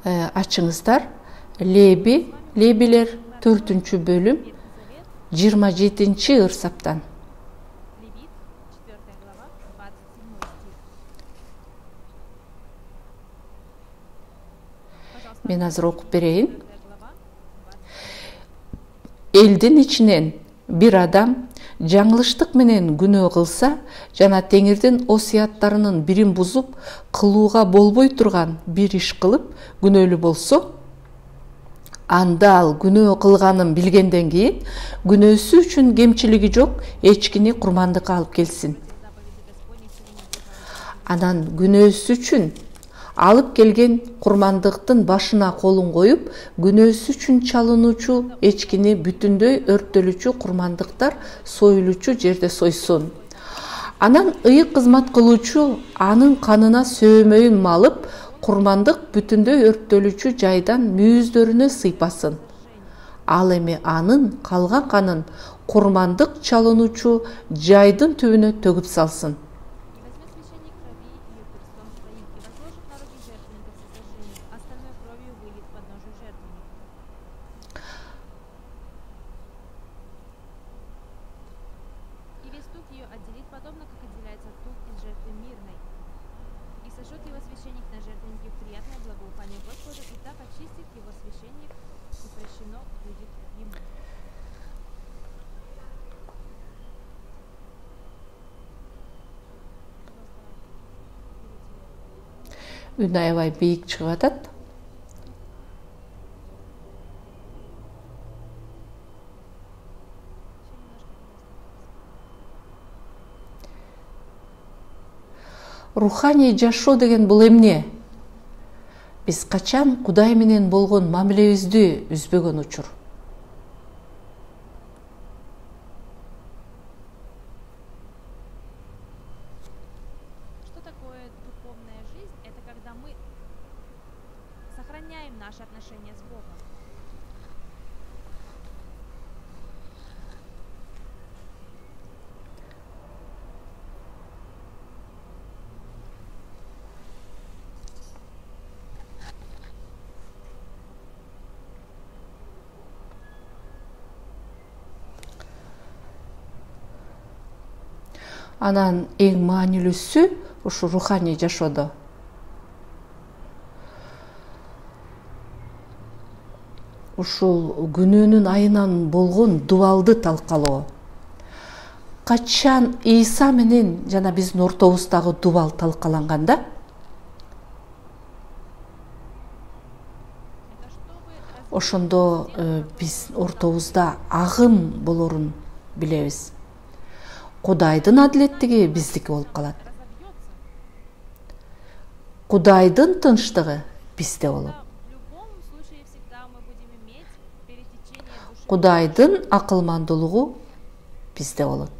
Ачыңыздар. Лебилер 4 бөлүм 27 ырсаптан. Мен азыр окуп берейин. Элдин ичинен бир адам жаңылыштык менен күнөө кылса жана Теңирдин осуяттарынын бирин бузуп, кылууга болбой турган бир иш кылып күнөөлүү болсо, анда ал күнөө кылганын билгенден кийин күнөөсү үчүн кемчилиги жок эчкини курмандыкка алып келсин. Анан күнөөсү үчүн алып келген курмандыктын башына колун коюп, күнөөсү үчүн чалынуучу эчкини бүтүндөй өрттөлүүчү курмандыктар союлуучу жерде сойсун. Анан ыйык кызмат кылуучу анын канына сөөмөйүн малып, курмандык бүтүндөй өрттөлүүчү жайдан мүйүздөрүнө сыйпасын. Ал эми анын калган канын курмандык чалынуучу жайдын түбүнө төгүп салсын. Үн аябай бийик чыгып атат. Руханий жашоо деген бул эмне? Биз качан Кудай менен болгон мамилебизди үзбөгөн учур. Анан эң маанилүүсү ушу руханий жашоодо. Ушул күнөөнүн айынан болгон дубалды талкалоо. Качан Иса менен жана биздин ортобуздагы дубал талкаланганда, ошондо биз ортобузда агым болорун билебиз. Кудайдын адилеттиги биздики болуп калат. Кудайдын тынчтыгы бизде болот. Кудайдын акылмандуулугу бизде болот.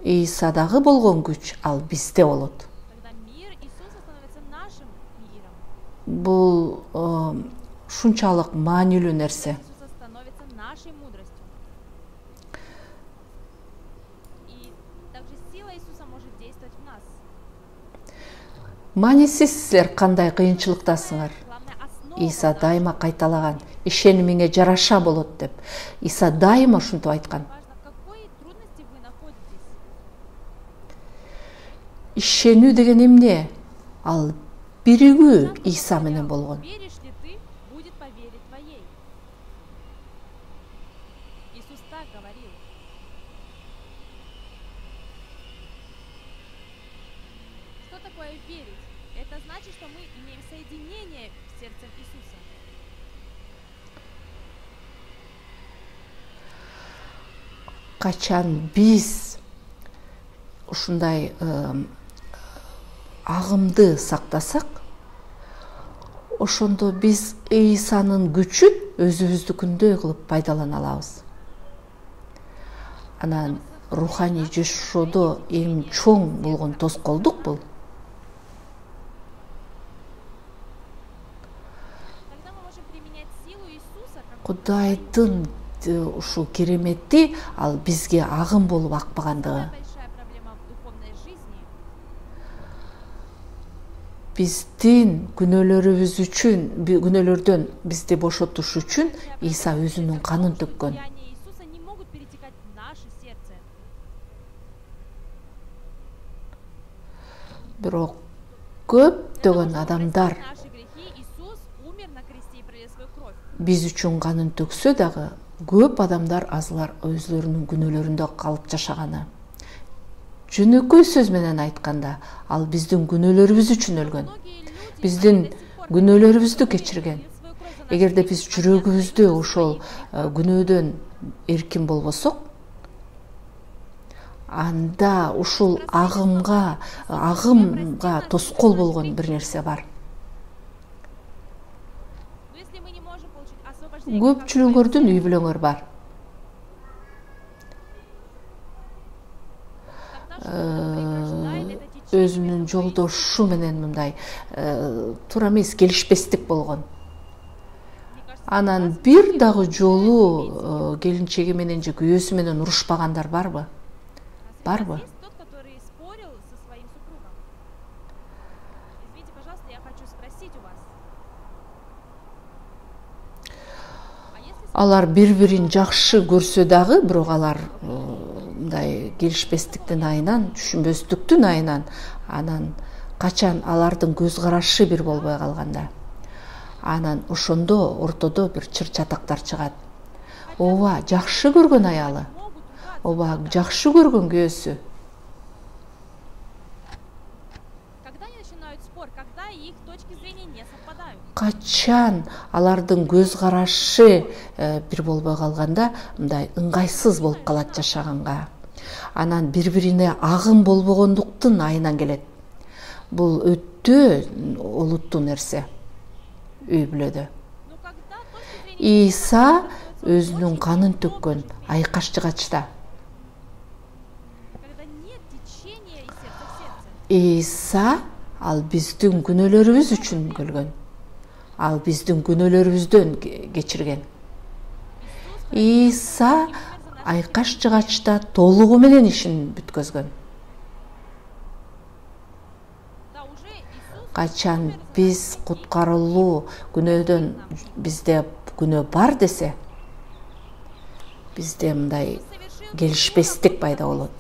Исадагы болгон күч ал бизде болот. Бул шунчалык маанилүү нерсе. Маанисиз силер кандай кыйынчылыктасыңар? Иса дайыма кайталаган, ишенимиңе жараша болот деп. Иса дайыма ушинтип айткан. Ишенүү деген эмне? Ал биригүү Иса менен болгон. Качан биз ушундай агымды сактасак, ошондо биз Исанын күчүн өзүбүздүкүндөй кылып пайдалана алабыз. Анан руханий жашоодо эң чоң болгон тоскоолдук бул. Кудайдын ушул кереметти ал бизге агым болуп акпагандыгы. биздин күнөөлөрүбүз үчүн, күнөөлөрдөн бизди бошотуш үчүн Иса өзүнүн канын төккөн. Бирок көптөгөн адамдар биз үчүн канын төксө дагы, көп адамдар азылар өзлөрүнүн күнөөлөрүндө калып жашаганы. Жөнөкөй сөз менен айтканда, ал биздин күнөөлөрүбүз үчүн өлгөн. Биздин күнөөлөрүбүздү кечирген. Эгерде биз жүрөгүбүздө ошол күнөөдөн эркин болбосок, анда ушул агымга тоскоол болгон бир нерсе бар. Көпчүлүгүңөрдүн үй бүлөңөр бар. Өзүнүн жолдошу менен мындай туура эмес келишпестик болгон. Анан бир дагы жолу келинчеги менен же күйөөсү менен урушпагандар барбы? Барбы? Алар бири-бирин жакшы көрсө дагы, бирок алар мындай келишпестиктин айынан, түшүнбөстүктүн айынан, анан качан алардын көз карашы бир болбой калганда, анан ошондо ортодо бир чыр-чатактар чыгат. Ооба, жакшы көргөн аялы, ооба, жакшы көргөн күйөөсү. Качан алардын көз карашы бир болбой калганда, мындай ыңгайсыз болуп калат жашаганга. Анан бири-бирине агым болбогондуктун айынан келет. Бул өтө олуттуу нерсе үй бүлөдө. Иса өзүнүн канын төккөн айкаш-жыгачта. Иса ал биздин күнөөлөрүбүз үчүн өлгөн. Ал биздин күнөөлөрүбүздөн кечирген. Иса айкаш-жыгачта толугу менен ишин бүткөзгөн. Качан биз куткарылуу күнөөдөн бизде күнөө бар десе, бизде мындай келишпестик пайда болот.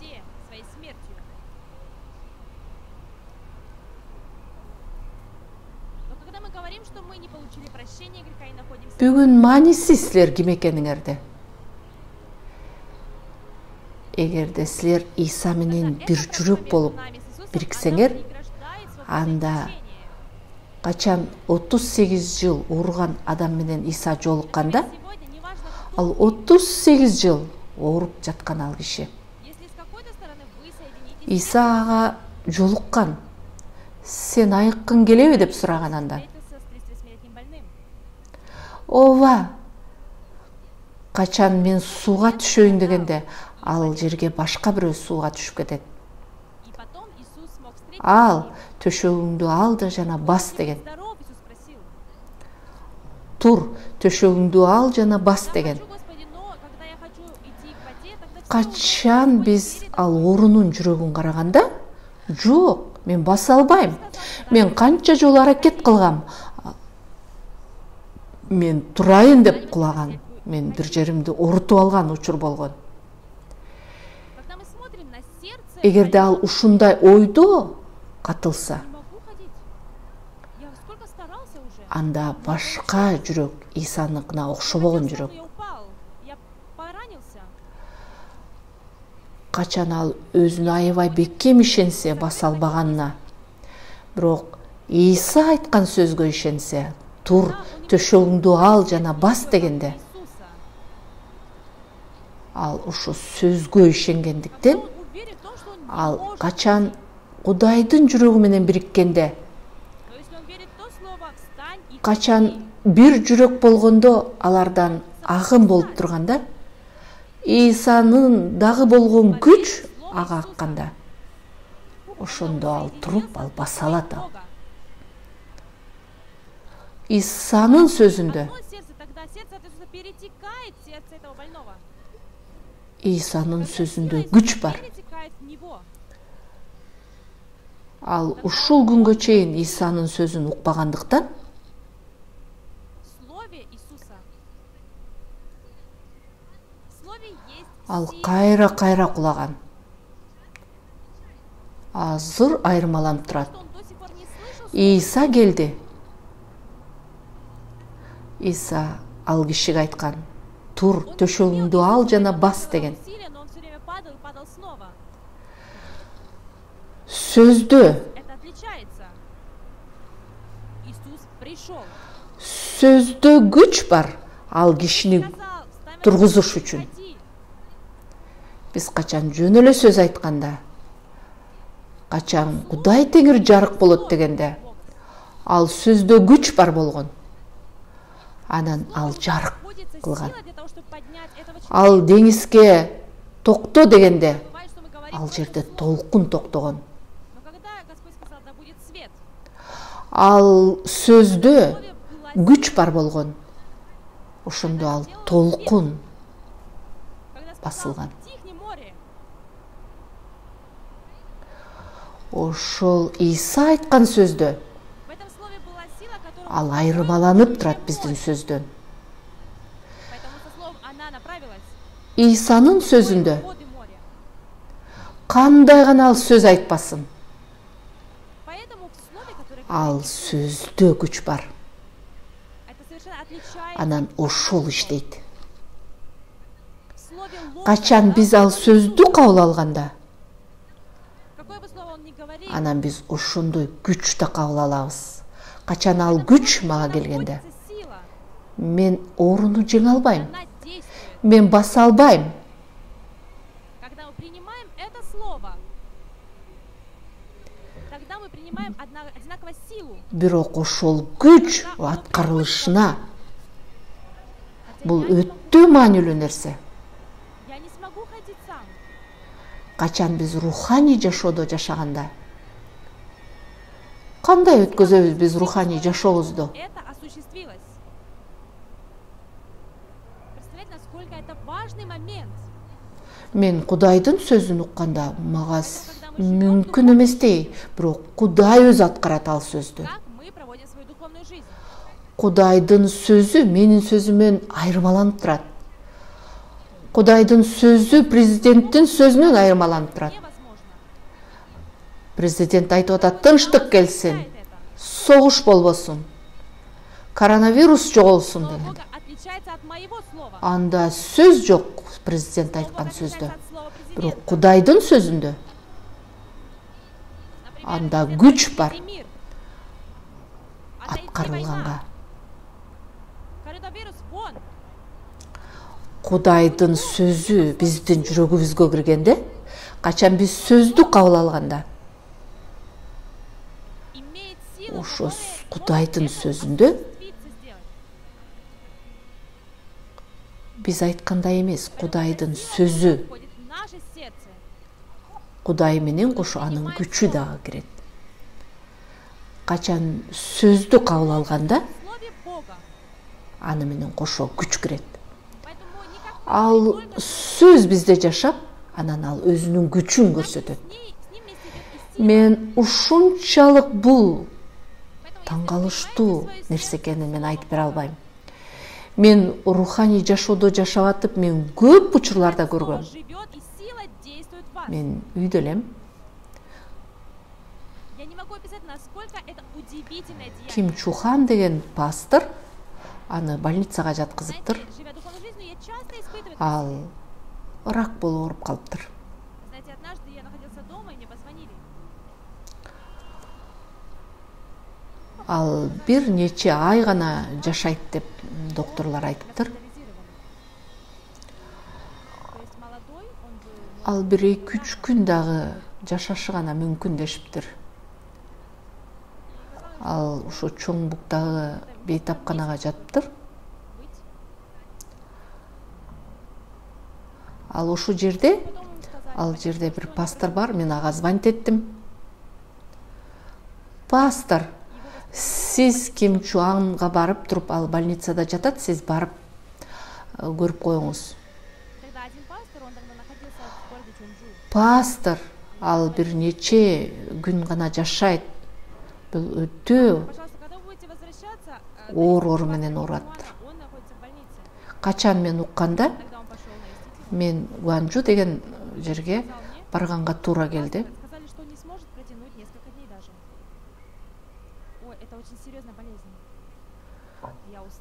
Бүгүн мааниси силер ким экениңерде? Эгерде силер Иса менен бир жүрөк болуп бириксеңер, анда качан 38 жыл ооруган адам менен Иса жолукканда, ал 38 жыл ооруп жаткан ал киши. Иса ага жолуккан. Сен айыккың келеби деп сураган андан. Ооба, качан мен сууга түшөйүн дегенде, ал жерге башка бирөө сууга түшүп кетет. Ал төшөгүңдү ал да жана бас деген. Тур, төшөгүңдү ал жана бас деген. Качан биз ал оорунун жүрөгүн караганда, жок, мен баса албайм. Мен канча жолу аракет кылгам. Мен турайын деп кулаган. Мен бир жеримди оорутуп алган учур болгон. Эгерде ал ушундай ойдо катылса, анда башка жүрөк, Исаныкына окшобогон жүрөк. Качан ал өзүнө аябай бекем ишенсе, баса албаганына, бирок Иса айткан сөзгө ишенсе, тур, төшөгүңдү ал жана бас дегенде, ал ушу сөзгө ишенгендиктен, ал качан Кудайдын жүрөгү менен бириккенде, качан бир жүрөк болгондо, алардан агым болуп турганда, Исанын дагы болгон күч ага акканда, ошондо ал туруп, ал баса алат ал. Исанын сөзүндө, Исанын сөзүндө күч бар. Ал ушул күнгө чейин Исанын сөзүн укпагандыктан ал кайра кулаган. Азыр айырмаланып турат. Иса келди. Иса ал кишиге айткан: "Тур, төшөгүңдү ал жана бас" деген. Сөздө күч бар, ал кишини тургузуш үчүн. Биз качан жөн эле сөз айтканда, качан Кудай теңир жарык болот дегенде, ал сөздө күч бар болгон. Анан ал жарык кылган. Ал деңизге токто дегенде, ал жерде толкун токтогон. Ал сөздө күч бар болгон. Ошондо ал толкун басылган. Ошол Иса айткан сөздө ал айырмаланып турат биздин сөздөн. Исанын сөзүндө кандай гана ал сөз айтпасын, ал сөздө күч бар. Анан ошол иштейт. Качан биз ал сөздү кабыл алганда, анан биз ошондой күчтү кабыл алабыз. Качан ал күч мага келгенде, мен ооруну жеңе албайм, мен баса албайм. Бирок ошол күч аткарылышына бул өтө маанилүү нерсе. Качан биз руханий жашоодо жашаганда, кандай өткөзөбүз биз руханий жашообузду? Мен Кудайдын сөзүн укканда мага мүмкүн эместей, бирок Кудай өзү аткарат ал сөздү. Кудайдын сөзү менин сөзүмөн айырмаланып турат. Кудайдын сөзү президенттин сөзүнөн айырмаланып турат. Президент айтып атат: тынчтык келсин, согуш болбосун, коронавирус жоголсун дегенде. Анда сөз жок президент айткан сөздө. Бирок Кудайдын сөзүндө анда күч бар аткарылганга. Кудайдын сөзү биздин жүрөгүбүзгө киргенде, качан биз сөздү кабыл алганда, ошо Кудайдын сөзүндө биз айткандай эмес, Кудайдын сөзү Кудай менен кошо анын күчү дагы кирет. Качан сөздү кабыл алганда, аны менен кошо күч кирет. Ал сөз бизде жашап, анан ал өзүнүн күчүн көрсөтөт. Мен ушунчалык бул таң калыштуу нерсе экенин мен айтып бере албайм. Мен руханий жашоодо жашап атып, мен көп учурларда көргөм. Мен үйдө элем. Ким Чухан деген пастор, аны больницага жаткызыптыр. Ал рак болуп ооруп калыптыр. Ал бир нече ай гана жашайт деп докторлор айтыптыр. Ал 1-2 күн дагы жашашы гана мүмкүн дешиптир. Ал ошо чоң буктагы бейтапканага жатыптыр. Ал ошол жерде, бир пастор бар, мен ага звонить эттим. Пастор, сиз Ким Чуанга барып туруп, ал больницада жатат, сиз барып көрүп коюңуз. Пастор, Ал бир нече күн гана жашайт. Бул өтө оор менен оораттыр. Качан мен укканда мен Гуанчжу деген жерге барганга туура келди.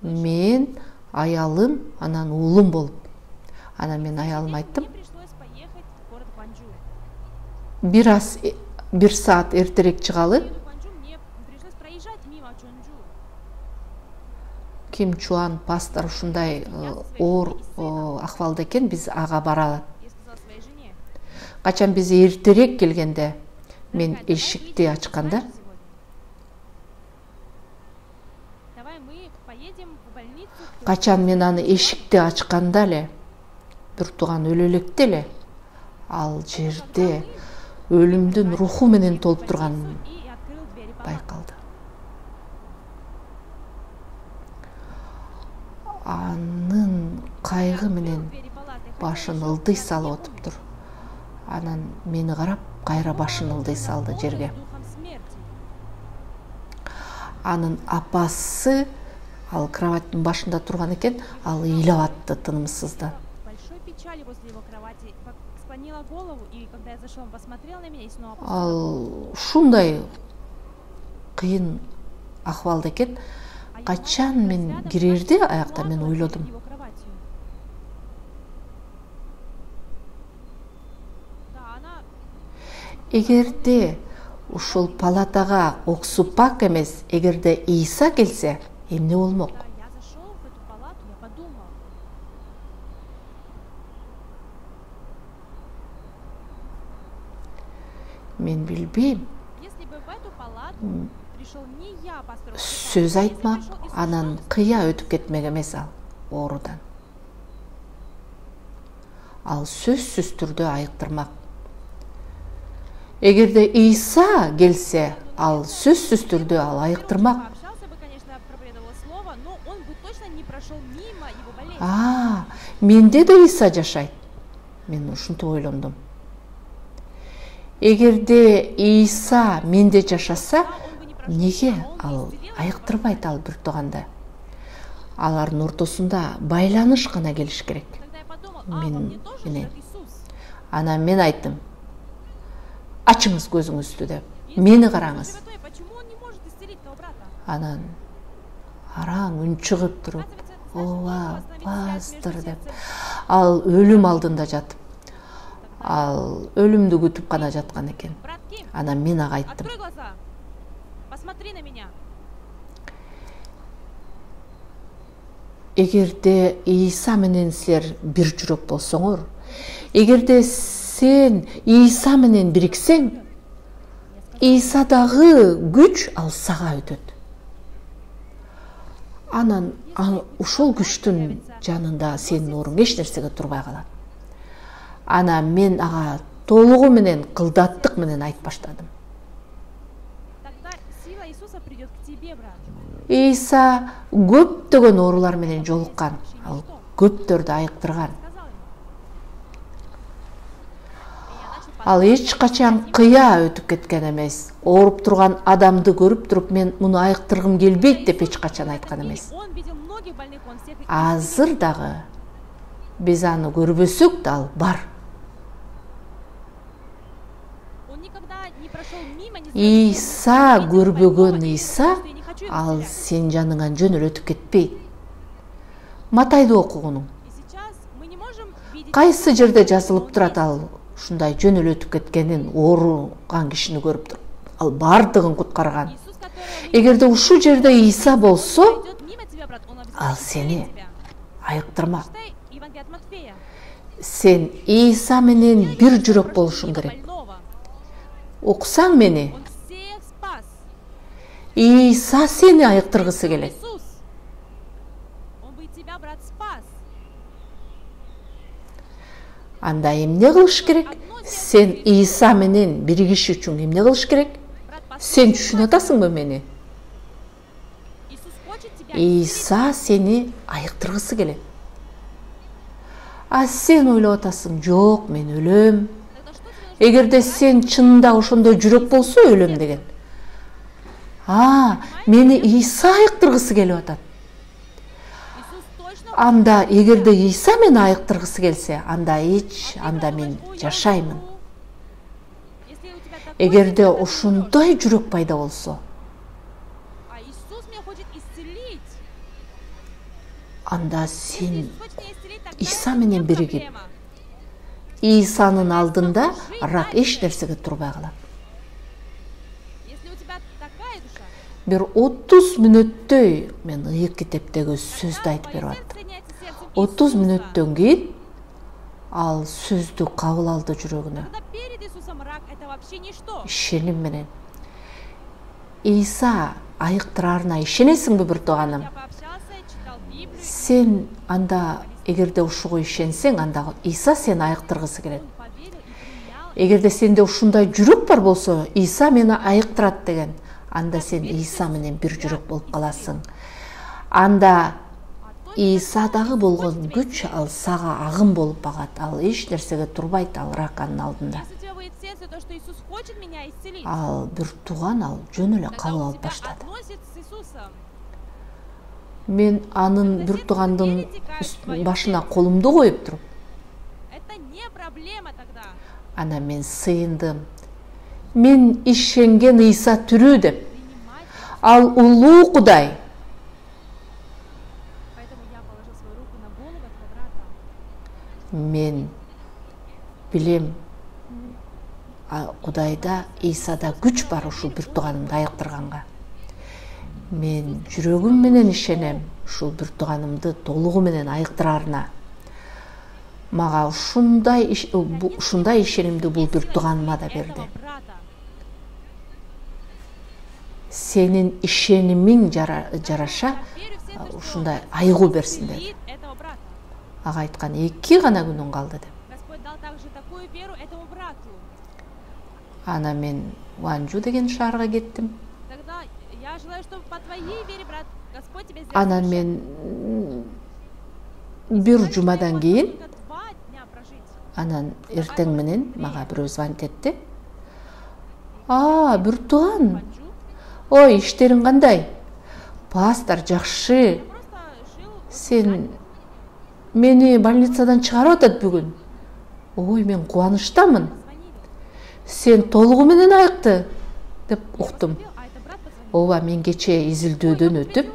Мен, аялым, анан уулум болуп. Анан мен аялыма айттым. Бир саат эртерээк чыгалы. Ким Чуан пастор ушундай оор акыбалда экен, биз ага баралы. Качан биз эртерээк келгенде мен эшикти ачканда качан мен аны эшикти ачканда эле бир тууган өлө электе эле ал жерде өлүмдүн руху менен толуп турган байкалды. Анын кайгы менен башын ылдый салып отуптур. Анан мени карап, кайра башын ылдый салды жерге. Анын апасы ал кроваттын башында турган экен, ал ыйлап атты тынымсыздан. Ал ушундай кыйын акыбалда экен. Качан мен кирерди аякта мен ойлодум. Эгерде ушул палатага Оксупак эмес, эгерде Ийса келсе, эмне болмок? Мен билбейм. Сөз айтмак, анан кыя өтүп кетмек эмес ал оорудан. Ал сөзсүз түрдө айыктырмак. Эгерде Ийса келсе, ал сөзсүз түрдө ал айыктырмак. Менде да Ийса жашайт. Мен ушинтип ойлондум. Эгерде Ийса менде жашаса, неге ал айыктырбайт ал бир тууганда? Алардын ортосунда байланыш гана келиш керек. Мен менен. Анан мен айттым. Ачыңыз көзүңүздү деп. Мени караңыз. Анан араң үн чыгып туруп, "Ооба, пастор" деп. Ал өлүм алдында жатып. Ал өлүмдү күтүп гана жаткан экен. Анан мен ага айттым. Эгерде Ийса менен силер бир жүрөк болсоңор, эгерде сен Ийса менен бириксең, Ийсадагы күч ал сага өтөт. Анан ушул күчтүн жанында сенин орун эч нерсеге турбай калат. Анан мен ага толугу менен кылдаттык менен айтып баштадым. Ийса көптөгөн оорулар менен жолуккан, ал көптөрдү айыктырган. Ал эч качан кыя өтүп кеткен эмес. Ооруп турган адамды көрүп туруп мен муну айыктыргым келбейт деп эч качан айткан эмес. Азыр дагы биз аны көрбөсөк да ал бар. Ийса көрбөгөн Ийса ал сен жаныңан жөнөр өтүп кетпейт. Матайды окугунуң. Кайсы жерде жазылып турат ал ушундай жөнөр өтүп кеткенин, ооруган кишини көрүп туруп, ал бардыгын куткарган. Эгерде ушул жерде Ийса болсо, ал сени айыктырмак. Сен Ийса менен бир жүрөк болушуң керек. Окусаң мени, Ийса сени айыктыргысы келет. Анда эмне кылыш керек? Сен Ийса менен биригиш үчүн эмне кылыш керек? Сен түшүнүп атасыңбы мени? Ийса сени айыктыргысы келет. А сен ойлоп атасың, жок, мен өлөм. Эгерде сен чынында ошондой жүрөк болсо өлөм деген. Мени Иса айыктыргысы келип атат. Анда эгерде Иса мени айыктыргысы келсе, анда мен жашаймын. Эгерде ошондой жүрөк пайда болсо, анда сен Иса менен биригип, Исанын алдында рак эч нерсеге турбай калат. Бир 30 мүнөттөй мен ыйык китептеги сөздү айтып берип аттым. 30 мүнөттөн кийин ал сөздү кабыл алды жүрөгүнө. Ишеним менен. Иса айыктырарына ишенесиңби, бир тууганым? Сен анда эгерде ушуга ишенсең, анда Иса сени айыктыргысы келет. Эгерде сенде ушундай жүрөк бар болсо, Иса мени айыктырат деген, анда сен Иса менен бир жүрөк болуп каласың. Анда Исадагы болгон күч ал сага агым болуп багат. Ал эч нерсеге турбайт, ал рак анын алдында. Ал бир тууган, ал жөн эле кабыл алып баштады. Мен анын бир туугандын башына колумду коюп туруп, ана мен сыйындым. Мен ишенген Иса тирүү деп. Ал улуу Кудай. Мен билем, Кудайда, Исада күч бар ушул бир тууганымды айыктырганга. Мен жүрөгүм менен ишенем ушул бир тууганымды толугу менен айыктырарына. Мага ушундай ишенимди бул бир тууганыма да берди. Сенин ишенимиң жараша ушундай айыгуу берсин деди. Ага айткан 2 гана күнүң калды деп. Ана мен Ванжу деген шаарга кеттим. Анан мен бир жумадан кийин, анан эртең менен мага бирөө звонить этти. Бир тууган. Ой, иштериң кандай? Пастор, жакшы. Сен мени больницадан чыгарып атат бүгүн. Ой, мен кубанычтамын. Сен толугу менен айыкты деп уктум. Ооба, мен кече изилдөөдөн өтүп,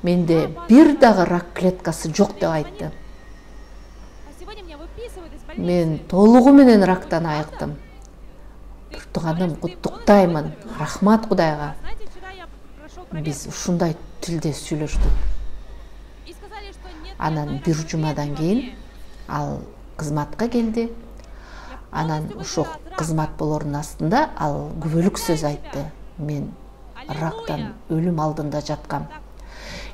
менде бир дагы рак клеткасы жок деп айтты. Мен толугу менен рактан айыктым. Бир тууганым, куттуктаймын. Рахмат Кудайга. Биз ушундай тилде сүйлөштүк. Анан бир жумадан кийин ал кызматка келди. Анан ошо кызмат болорунун астында ал күбөлүк сөз айтты. Мен рактан өлүм алдында жаткам.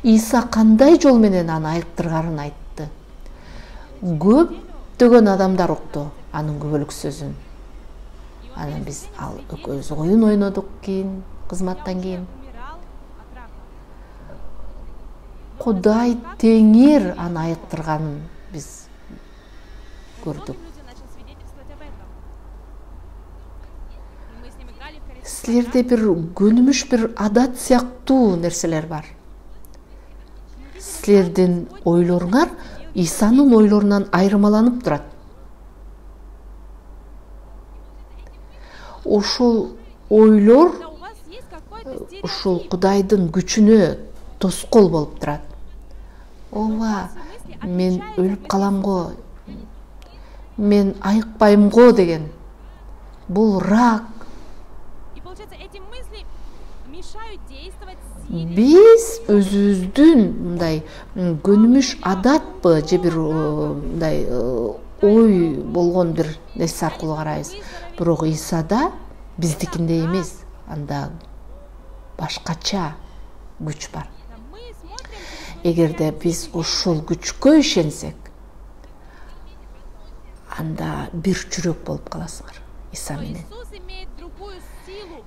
Иса кандай жол менен аны айыктыргарын айтты. Көптөгөн адамдар укту анын күбөлүк сөзүн. Анан биз ал экөөбүз оюн ойнодук кийин, кызматтан кийин. Кудай теңир аны айыктырганын биз көрдүк. Силерде бир көнүмүш, бир адат сыяктуу нерселер бар. Силердин ойлоруңар Исанын ойлорунан айырмаланып турат. Ошол ойлор ушул Кудайдын күчүнө тоскоол болуп турат. Ооба, мен өлүп калам го, мен айыкпайм го деген. Бул рак. Биз өзүбүздүн мындай көнүмүш адатпы же бир мындай ой болгон бир нерсе аркылуу карайбыз. Бирок Исада биздикиндей эмес. Анда башкача күч бар. Эгерде биз ошол күчкө ишенсек, анда бир жүрөк болуп каласыңар Иса менен.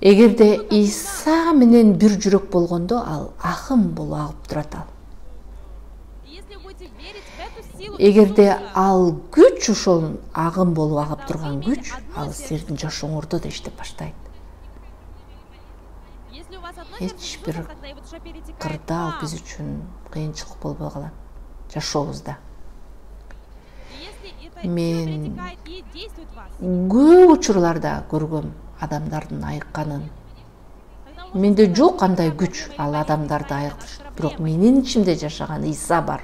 Эгерде Иса менен бир жүрөк болгондо, ал акым болуп агып турат ал. эгерде ал күч ошол агым болуп агып турган күч, ал силердин жашооңордо да иштеп баштайт. Эч бир кырдаал биз үчүн кыйынчылык болбой калат жашообузда. Мен көп учурларда көргөм адамдардын айыкканын. Менде жок кандай күч ал адамдарды айыктыш, бирок менин ичимде жашаган Иса бар.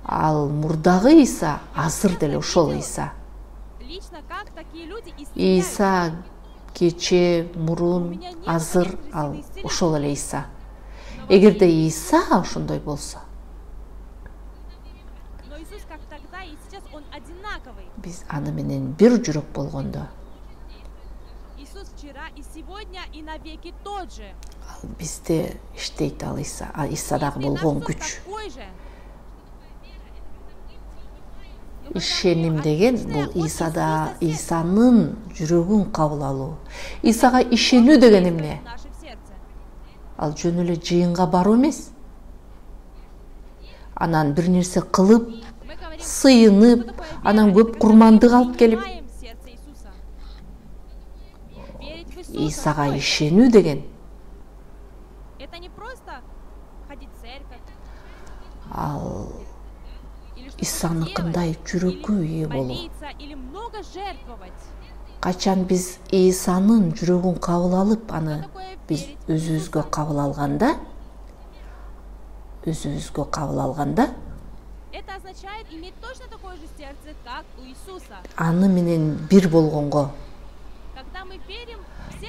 Ал мурдагы Иса азыр деле ошол Иса. Иса кече, мурун, азыр ал ошол эле Иса. Эгерде Иса ошондой болсо, биз аны менен бир жүрөк болгондо, ал бизде иштейт, ал Иса, Исадагы болгон күч. Ишеним деген бул Исанын жүрөгүн кабыл алуу. Исага ишенүү деген эмне? Ал жөн эле жыйынга баруу эмес. Анан бир нерсе кылып, сыйынып, анан көп курмандык алып келип. Исага ишенүү деген ал Исаныкындай жүрөккө ээ болуу. Качан биз Исанын жүрөгүн кабыл алып, аны биз өзүбүзгө кабыл алганда, аны менен бир болгонго,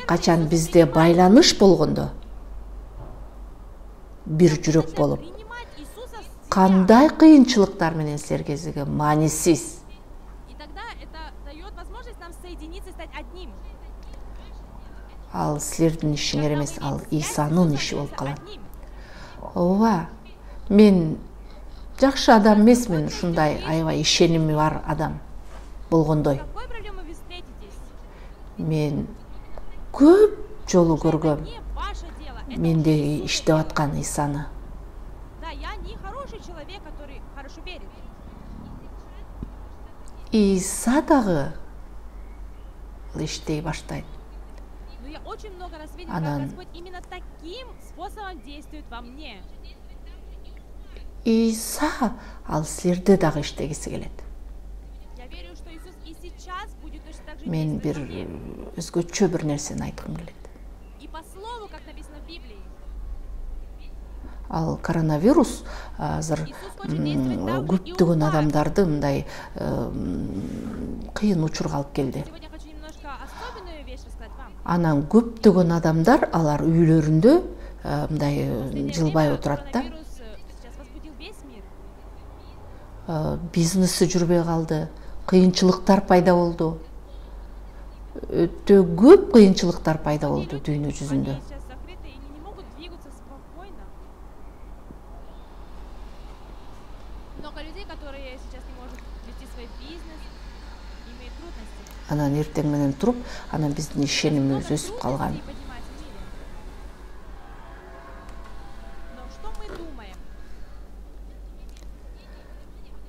качан бизде байланыш болгондо, бир жүрөк болуп, кандай кыйынчылыктар менен силер кезиге маанисиз, ал силердин ишиңер эмес, ал Исанын иши болуп калат. Ооба, мен жакшы адам эмесмин, ушундай аябай ишеними бар адам болгондой. Мен көп жолу көргөм мендеги иштеп аткан Исаны. Иса дагы иштей баштайт. Анан Иса ал силерде дагы иштегиси келет. Мен бир өзгөчө бир нерсени айткым келет. Ал коронавирус азыр көптөгөн адамдарды мындай кыйын учурга алып келди. Анан көптөгөн адамдар алар үйлөрүндө мындай жылбай отурат да. Бизнеси жүрбөй калды, кыйынчылыктар пайда болду. Өтө көп кыйынчылыктар пайда болду дүйнө жүзүндө. Анан эртең менен туруп, анан биздин ишенимибиз өсүп калган.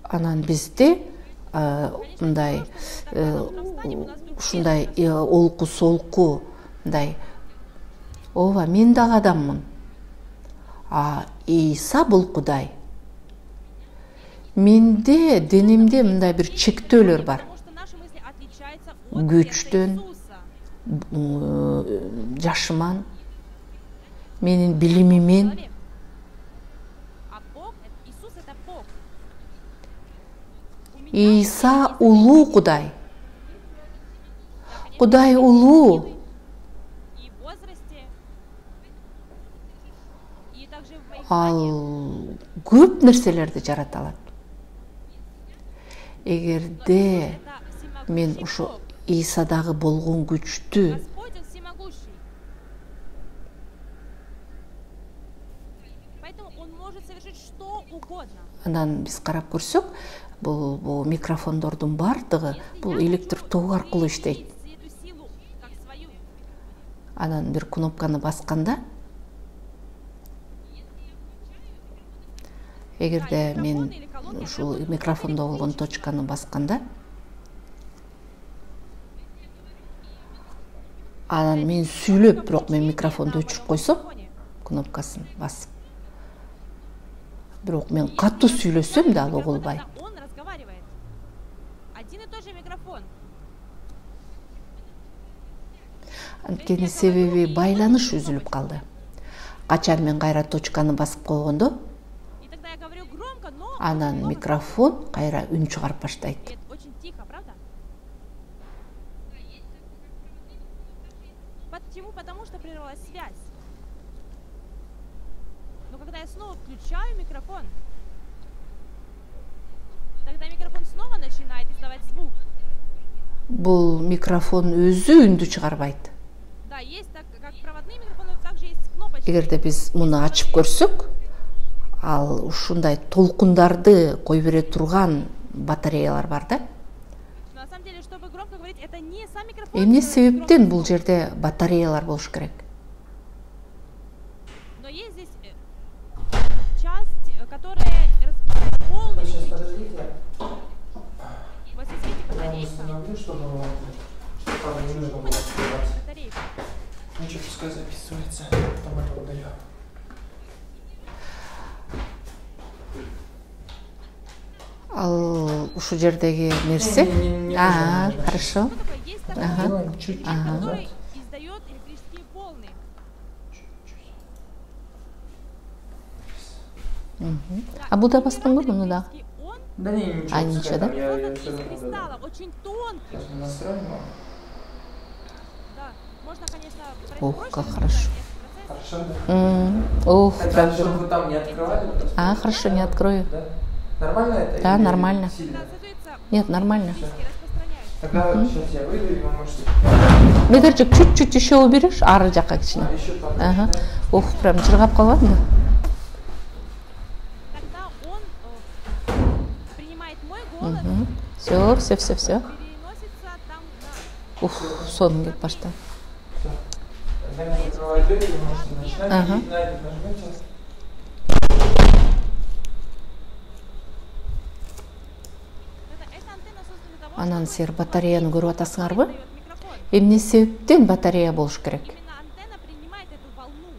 Анан бизде мындай ушундай олку солку мындай, ооба мен дагы адаммын. Иса бул Кудай. Менде, денемде мындай бир чектөөлөр бар. Күчтөн, жашыман, менин билимимен. Иса улуу Кудай. Кудай улуу. Ал көп нерселерди жарата алат. Эгерде мен ошо Исадагы болгон күчтү анан биз карап көрсөк, бул микрофондордун бардыгы бул электр ток аркылуу иштейт. Анан бир кнопканы басканда эгерде мен ушул микрофондо болгон точканы басканда, анан мен сүйлөп, бирок мен микрофонду өчүрүп койсом, кнопкасын басып, бирок мен катуу сүйлөсөм да ал угулбайт. Анткени себеби байланыш үзүлүп калды. Качан мен кайра точканы басып койгондо, анан микрофон кайра үн чыгарып баштайт. Почему? Потому что прервалась связь. Но когда я снова включаю микрофон, тогда микрофон снова начинает издавать звук. Бул микрофон өзү үндү чыгарбайт. Да, есть так, как проводные микрофоны, также есть кнопочки. Эгерде биз муну ачып көрсөк, ал ушундай толкундарды кой бере турган батареялар бар да. На самом деле, чтобы громко говорить, это не сам микрофон. Эмне себептен бул жерде батареялар болуш керек? Но есть здесь часть, которая распределяет полностью. Сейчас подождите. Вот здесь видите Я батарейка. установлю, чтобы там не нужно было открывать. Батарейка. Ничего, пускай записывается. Потом это удалю. Ал ушул жердеги нерсе? Не А, нужно. хорошо. Ну, такой есть такой, Делаем чуть-чуть назад. который издает электрические волны. А буда басканбы муну да? Электрический он Да не, ничего. А, пускай ничего, там да? Я создан всё из равно, да. кристаллов, очень тонких. Сейчас мы настроим его. Да. Можно, конечно, брать Ох, проще, как но хорошо. 10%. Хорошо, да? Ох, Это прям чтобы здорово. вы там не открывали. просто. А, хорошо, не открою. Да? Нормально это? Да, или нормально. сильно? Да, соответственно, Нет, нормально. риски распространяются. Тогда сейчас я выйду, и вы можете... Бедерчик чуть-чуть еще уберешь, ары жака кичине. А еще там. Ага. да? Ох, прям жыргап калган да. Тогда он принимает мой голос, Все. переносится там на... Ух, сон келип баштады. Всё. Тогда я закрываю дверь, вы можете начинать. Ага. И на это нажмете. Эта антенна создана для того, Анан чтобы силер батареяны көрүп атасыңарбы? передает микрофон. Эмне себептен батарея болуш керек? Именно антенна принимает эту волну.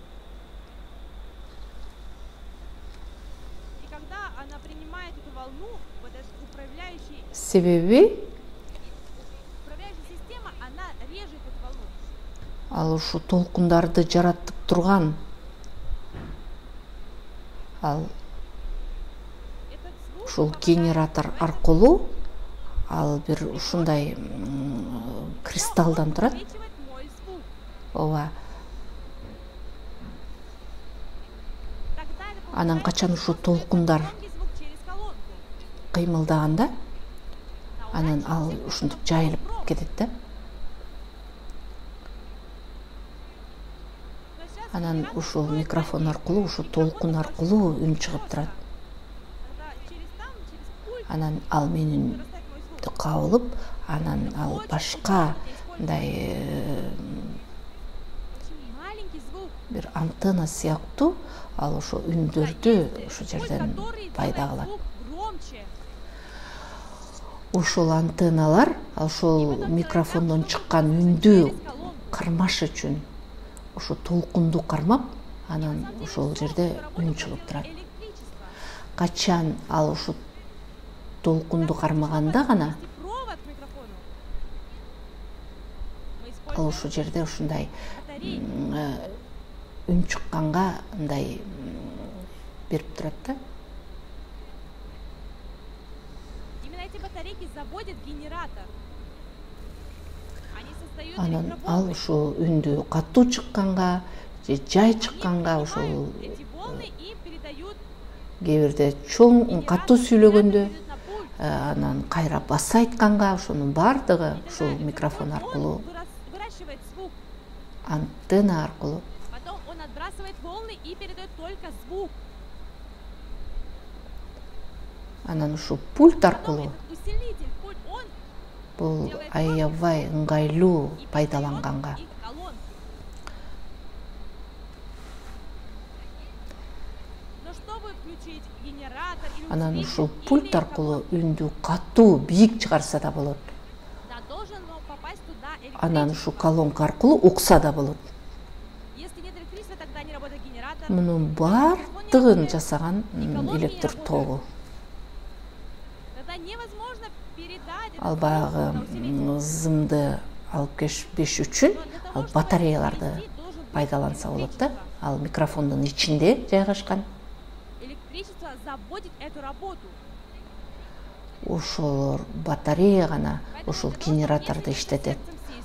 И когда она принимает эту волну, вот этот управляющая Себеби система, она режет эту волну. ал ушу толкундарды жаратып турган ал Этот звук ушул попадает генератор аркылуу ал бир ушундай кристаллдан турат. увеличивает мой звук. Ооба. Тогда это Анан качан ушу толкундар громкий звук через колонку. кыймылдаганда анан ал ушинтип жайылып кетет да. Но сейчас Анан генератор ушул будет микрофон работать. аркылуу, ушу толкун аркылуу үн чыгып турат. Тогда через пульт Анан ал менин вырастает мой звук. кабылып, анан ал башка мындай Очень маленький звук. бир антенна сыяктуу ал ошо үндөрдү ошол жерден пайда кылат. Звук громче. Ушул антенналар ошол микрофондон чыккан үндү кармаш үчүн ошо толкунду кармап, анан ошол жерде үн чыгып турат. Электричество. Качан ал ошо толкунду кармаганда гана Провод к микрофону. Мы ал используем ошол жерде ушундай батарейки. үн чыкканга мындай берип турат да. Именно эти батарейки заводят генератор. Они создают Анан электроволны. ал ушул үндү катуу чыкканга же жай чыкканга Они ушул принимают эти волны и передают кээ бирде чоң катуу сүйлөгөндө передают на пульт. анан кайра баса айтканга ошонун баардыгы ушул Этот микрофон он аркылуу, выращивает звук. антенна аркылуу Потом он отбрасывает волны и передает только звук. анан ушул пульт Потом аркылуу этот усилитель, пульт, он бул аябай ыңгайлуу пайдаланганга. и колонки. Но чтобы включить генератор или Анан усилитель, ушул или пульт аркылуу үндү катуу бийик чыгарса да болот. да, должен попасть туда Анан электричество. ушу колонка аркылуу укса да болот. Если нет электричества, тогда не работает генератор. Мунун бардыгын жасаган электр тогу. Тогда невозможно передать Ал этот баягы на усилитель. ызымды алып кеш үчүн Но для того, ал чтобы батареяларды провести, должен быть пайдаланса болот да. электричество. Ал микрофондун ичинде жайгашкан. Электричество заводит эту работу. Ошолор батарея гана ошол генераторду иштетет.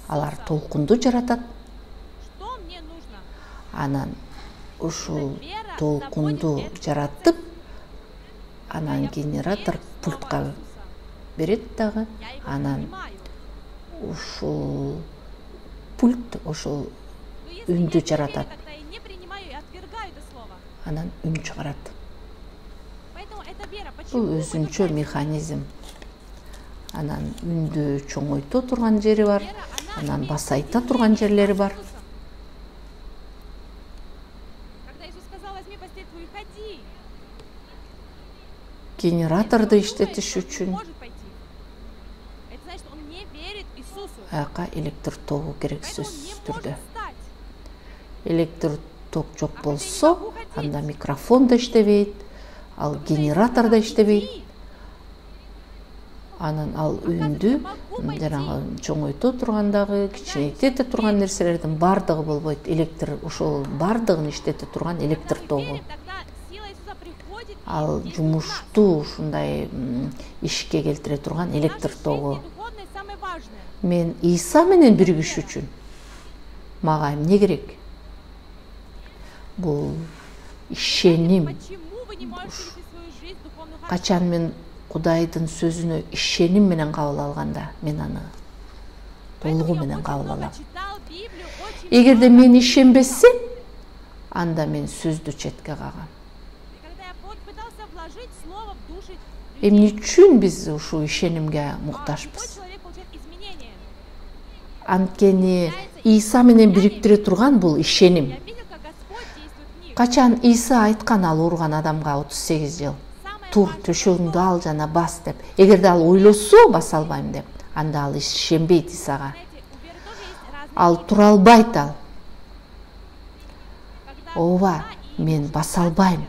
Алар толкунду жаратат. Что мне нужно? Анан ушул толкунду жаратып, анан генератор пультка берет дагы. Я его Анан понимаю. ушул пульт ошол Но если үндү нет доверия, жаратат. тогда я не принимаю и отвергаю это слово. Анан үн чыгарат. Поэтому это вера. Почему Бул мы өзүнчө нуждаемся? механизм. Анан үндү чоңойто турган жери бар. Вера, она Анан имеет басайта соединение турган жерлери бар. с Иисусом. Когда Иисус сказал: возьми постель твою и ходи. Генераторду Если он думает, иштетиш что он үчүн может пойти, это значит, что он не верит Иисусу. аяка электр тогу керек Поэтому он сөзсүз не түрдө. может встать. Электр ток жок болсо, анда микрофон да иштебейт, ал генератор да иштебейт. Анан ал үндү жанагы чоңойто тургандагы, кичинейте турган нерселердин бардыгы болбойт. Электр ошол бардыгын иштете турган электр Когда мы тогу. верим, тогда сила Иисуса приходит и Ал действует в нас. жумушту ушундай ишке келтире турган электр Наше тогу. жизни духовное самое важное. Мен Иса менен биригиш үчүн мага эмне керек? Бул ишеним. Почему вы не можете вести свою жизнь духовную характер? Качан мен Кудайдын сөзүнө ишеним менен кабыл алганда, мен аны толугу менен кабыл алам. Эгерде мен ишенбесем, анда мен сөздү четке кагам. Эмне үчүн биз ушул ишенимге муктажбыз? Анткени Иса менен бириктире турган бул ишеним. Качан Иса айткан ал ооруган адамга 38 жыл, тур төшөгүңдү ал жана бас деп. Эгерде ал ойлосо баса албайм деп, анда ал ишенбейт Исага. Ал тура албайт ал. Ооба, мен баса албайм.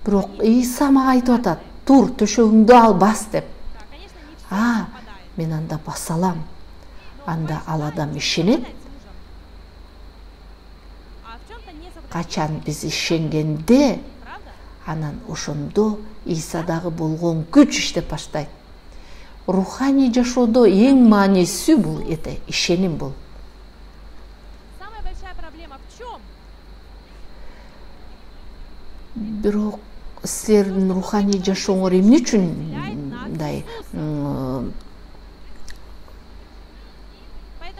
Бирок Иса мага айтып атат, тур төшөгүңдү ал бас деп. Мен анда баса алам. Анда ал адам ишенет. Качан биз ишенгенде, анан ошондо Исадагы болгон күч иштеп баштайт. Руханий жашоодо эң маанисиси бул ишеним бул. Самая большая проблема в чем? Бирок силердин руханий жашооңор эмне үчүн мындай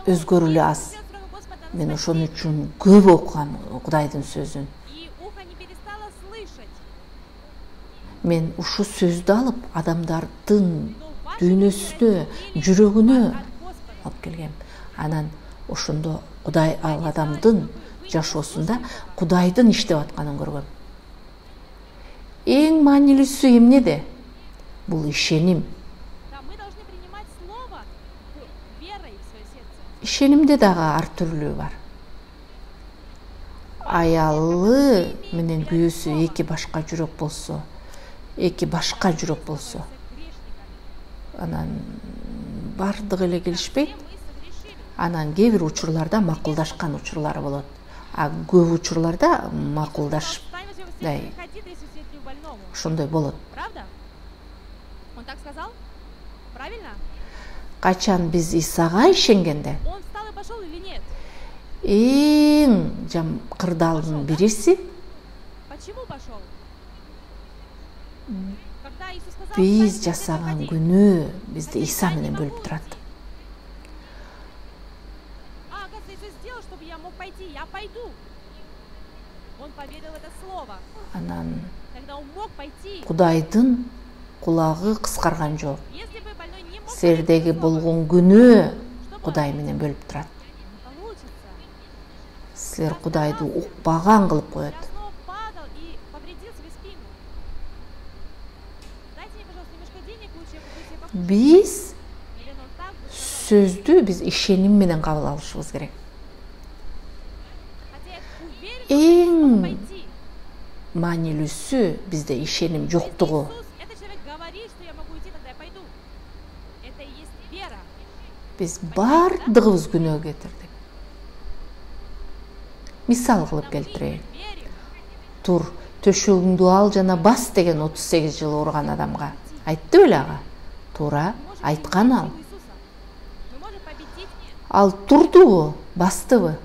өзгөрүлү аз? Мен ошон үчүн көп окугам Кудайдын сөзүн. И ухо не перестало слышать. Мен ушу сөздү алып, адамдардын дүйнөсүнө, жүрөгүнө алып келгем. Анан ошондо Кудай ал адамдын жашоосунда Кудайдын иштеп атканын көргөм. Эң маанилүүсү эмнеде? Бул ишеним. Да, мы должны принимать слово верой в свое сердце. Ишенимде дагы ар түрлүү бар. Аялы менен күйөөсү эки башка жүрөк болсо, анан бардыгы эле келишпейт. Анан кээ бир учурларда макулдашкан учурлары болот. А көп учурларда макулдашпай ошондой болот. Правда? Он так сказал? Правильно? Качан биз Исага ишенгенде, Он встал и пошел или нет? эң кырдаалдын бириси Почему пошел? Когда Иисус сказал: биз «Встань, жасаган ходи». күнөө бизди Иса менен бөлүп турат. Оказывается, Иисус сделал, чтобы я мог пойти. Я пойду. Он поверил в это слово. Анан Когда он мог пойти. Кудайдын кулагы кыскарган жок. Если бы больной не мог Силердеги болгон күнөө Кудай менен бөлүп турат. получится. Силер Кудайды укпаган кылып коет. Я снова падал и повредил себе спину. Биз Или он так бы сказал, сөздү биз ишеним менен кабыл алышыбыз керек. хотя я уверен, что я Эң смогу пойти. маанилүүсү бизде ишеним жоктугу. Иисус, этот человек говорит, что я могу идти, тогда я пойду. Это и есть вера. Биз бардыгыбыз күнөө кетирдик. Мисал кылып Мы келтирейин. верим. Тур, төшөгүңдү ал жана бас деген 38 жыл ооруган адамга айтты беле ага? Туура, айткан ал. Иисуса. Мы можем победить. Ал турдубу, бастыбы?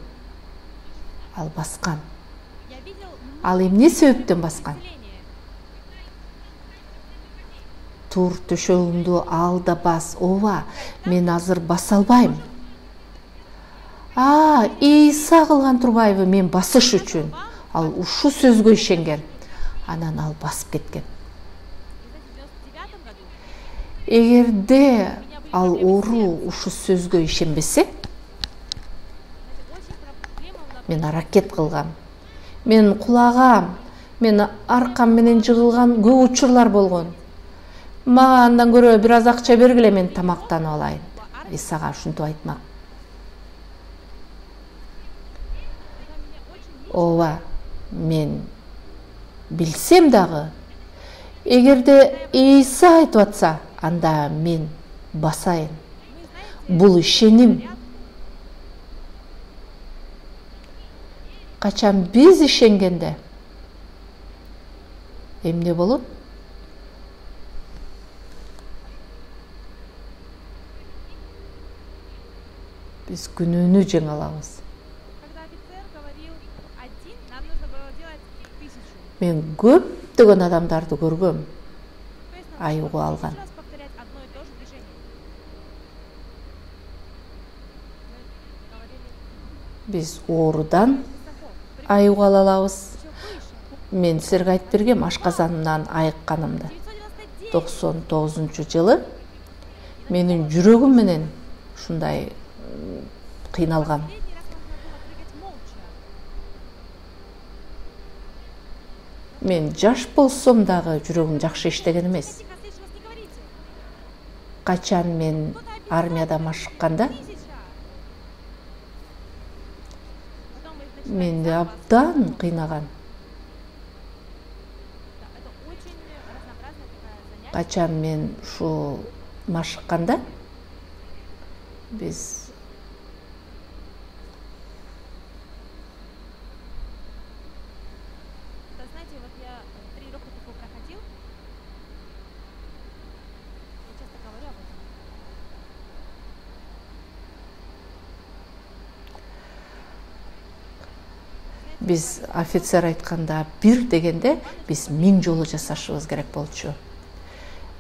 Ал баскан. Я видел Ал эмне себептен баскан? исцеление. Тур, төшөгүңдү ал да бас. Ооба, мен азыр баса албайм. Ийса кылган турбайбы мен басыш үчүн? Ал ушу сөзгө ишенген. Анан ал басып кеткен. И знаете, в 99 году, Эгерде ал оору ушу сөзгө ишенбесе, знаете, очень проблема была мен аракет кылгам. Мен кулагам, мен аркам менен жыгылган көп учурлар болгон. Мага андан көрө бир аз акча бергиле, мен тамактанып алайын. Исага ушинтип айтмак. когда меня очень Ооба, мен билсем дагы, эгерде Ийса айтып атса, анда мен басайын. мы знаете, Бул ишеним. говорят, Качан биз ишенгенде эмне болот? Биз күнөөнү жеңе алабыз. когда офицер говорил один, нам нужно было делать 1000. Мен көптөгөн адамдарды көргөм. То есть нам Айыгуу нужно алган. 1000 раз повторять одно и то же движение. Мы говорили Биз оорудан высоко, айыгуу ала алабыз. еще выше. Мен силерге айтып бергем ашказанымдан айыкканымды. 999 99-жылы менин жүрөгүм менен ушундай кыйналгам. Последний раз нужно было прыгать молча. Мен жаш болсом дагы жүрөгүм жакшы иштеген эмес. Тихо, слышь, вас не говорите. Качан мен армиядан ашыкканда 1000. Потом вы их начинаете менди заново абдан кыйнаган. Да, это очень разнообразная такая занятие. Качан мен ушу машыкканда биз Да, знаете, вот я 3 рока такого проходил. Я часто говорю об этом. биз офицер айтканда бир дегенде биз 1000 жолу жасашыбыз керек болчу.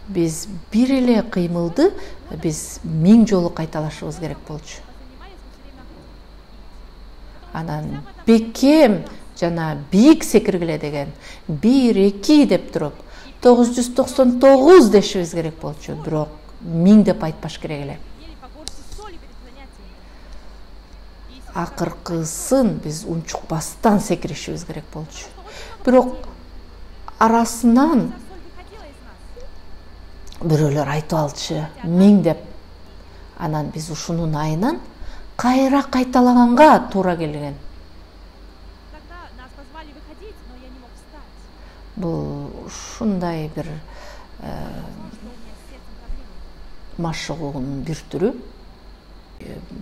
Биз бир эле кыймылды биз 1000 жолу кайталашыбыз керек болчу. Занимались, мы все время ходили. Анан бекем жана бийик секиргиле деген 1-2 деп туруп 999 дешибиз керек болчу. Бирок 1000 деп айтпаш керек эле. Ели по горсти соли перед занятиями. И если Акыркысын биз унчукпастан секиришибиз керек болчу. Бирок арасынан соль выходила из нас, бирөөлөр айтып алчу 1000 деп. Анан биз ушунун айынан кайра кайталаганга туура келген. тогда нас позвали выходить, но я не мог встать. Бул ушундай бир Что у меня с сердцем проблемы. машыгуунун бир түрү.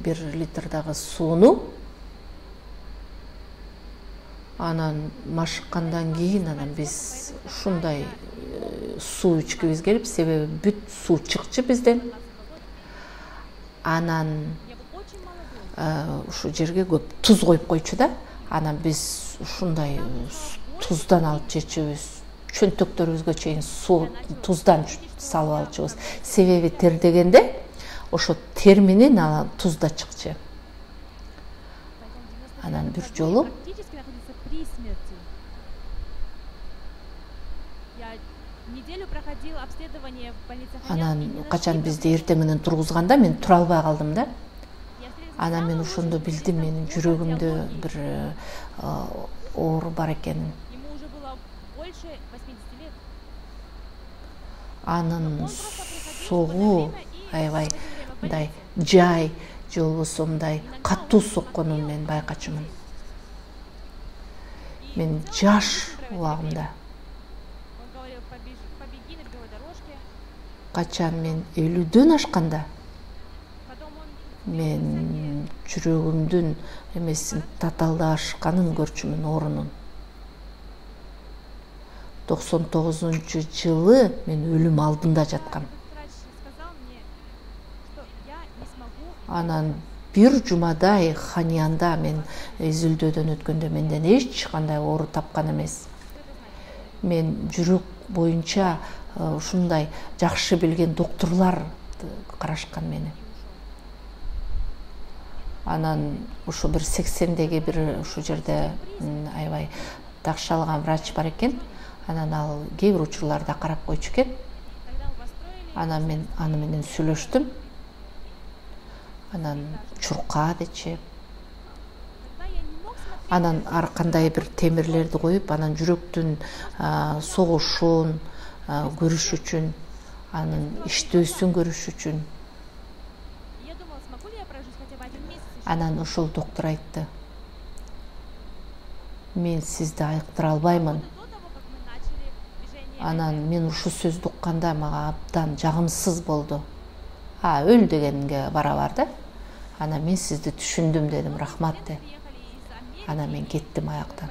1 литрдагы сууну анан машыккандан кийин анан биз ушундай суу ичкибиз келип, себеби бүт суу чыкчу бизден. Анан Я был очень молодой. ушу жерге көп туз коюп койчу да. Анан биз ушундай туздан алып жечүбүз. Чөнтөктөрүбүзгө чейин суу туздан салып алчубыз. Себеби тер дегенде ошо тер менен анан туз да чыкчу. Поэтому в 99 Анан бир году жолу я практически находился при смерти. Я неделю проходил обследование в больнице Хаят, и анан не качан нашли бизди эртең менен тургузганда мен тура албай калдым да. Я встретился с Анан мен самым ошондо лучшим билдим менин специалистом жүрөгүмдө кардиологии. бир оору бар экенин. Ему уже было больше 80 лет. анын согу аябай мындай жай же болбосо мындай катуу сокконун мен байкачумун. Мен жаш убагымда качан мен 50дөн ашканда мен жүрөгүмдүн эмесин татаалдашканын көрчүмүн, орунун. 99-жылы мен өлүм алдында жаткам. Анан бир жумадай Ханьянда мен изилдөөдөн өткөндө менден эч кандай оору тапкан эмес. Мен жүрөк боюнча ушундай жакшы билген доктурлар карашкан мени. Анан ушу бир 80деги бир ушу жерде аябай такшалган врач бар экен. Анан ал кээ бир учурларда карап койчу экен. Анан мен аны менен сүйлөштүм. Анан чурка дечи. Анан ар кандай бир темирлерди коюп, анан жүрөктүн согушун көрүш үчүн, анын иштөөсүн көрүш үчүн. Анан ошол доктор айтты: "Мен сизди айыктыра албаймын." Анан мен ушу сөздү укканда мага абдан жагымсыз болду. Өл дегенге барабар да. Анан мен сизди түшүндүм дедим, рахмат деп. Анан мен кеттим аяктан.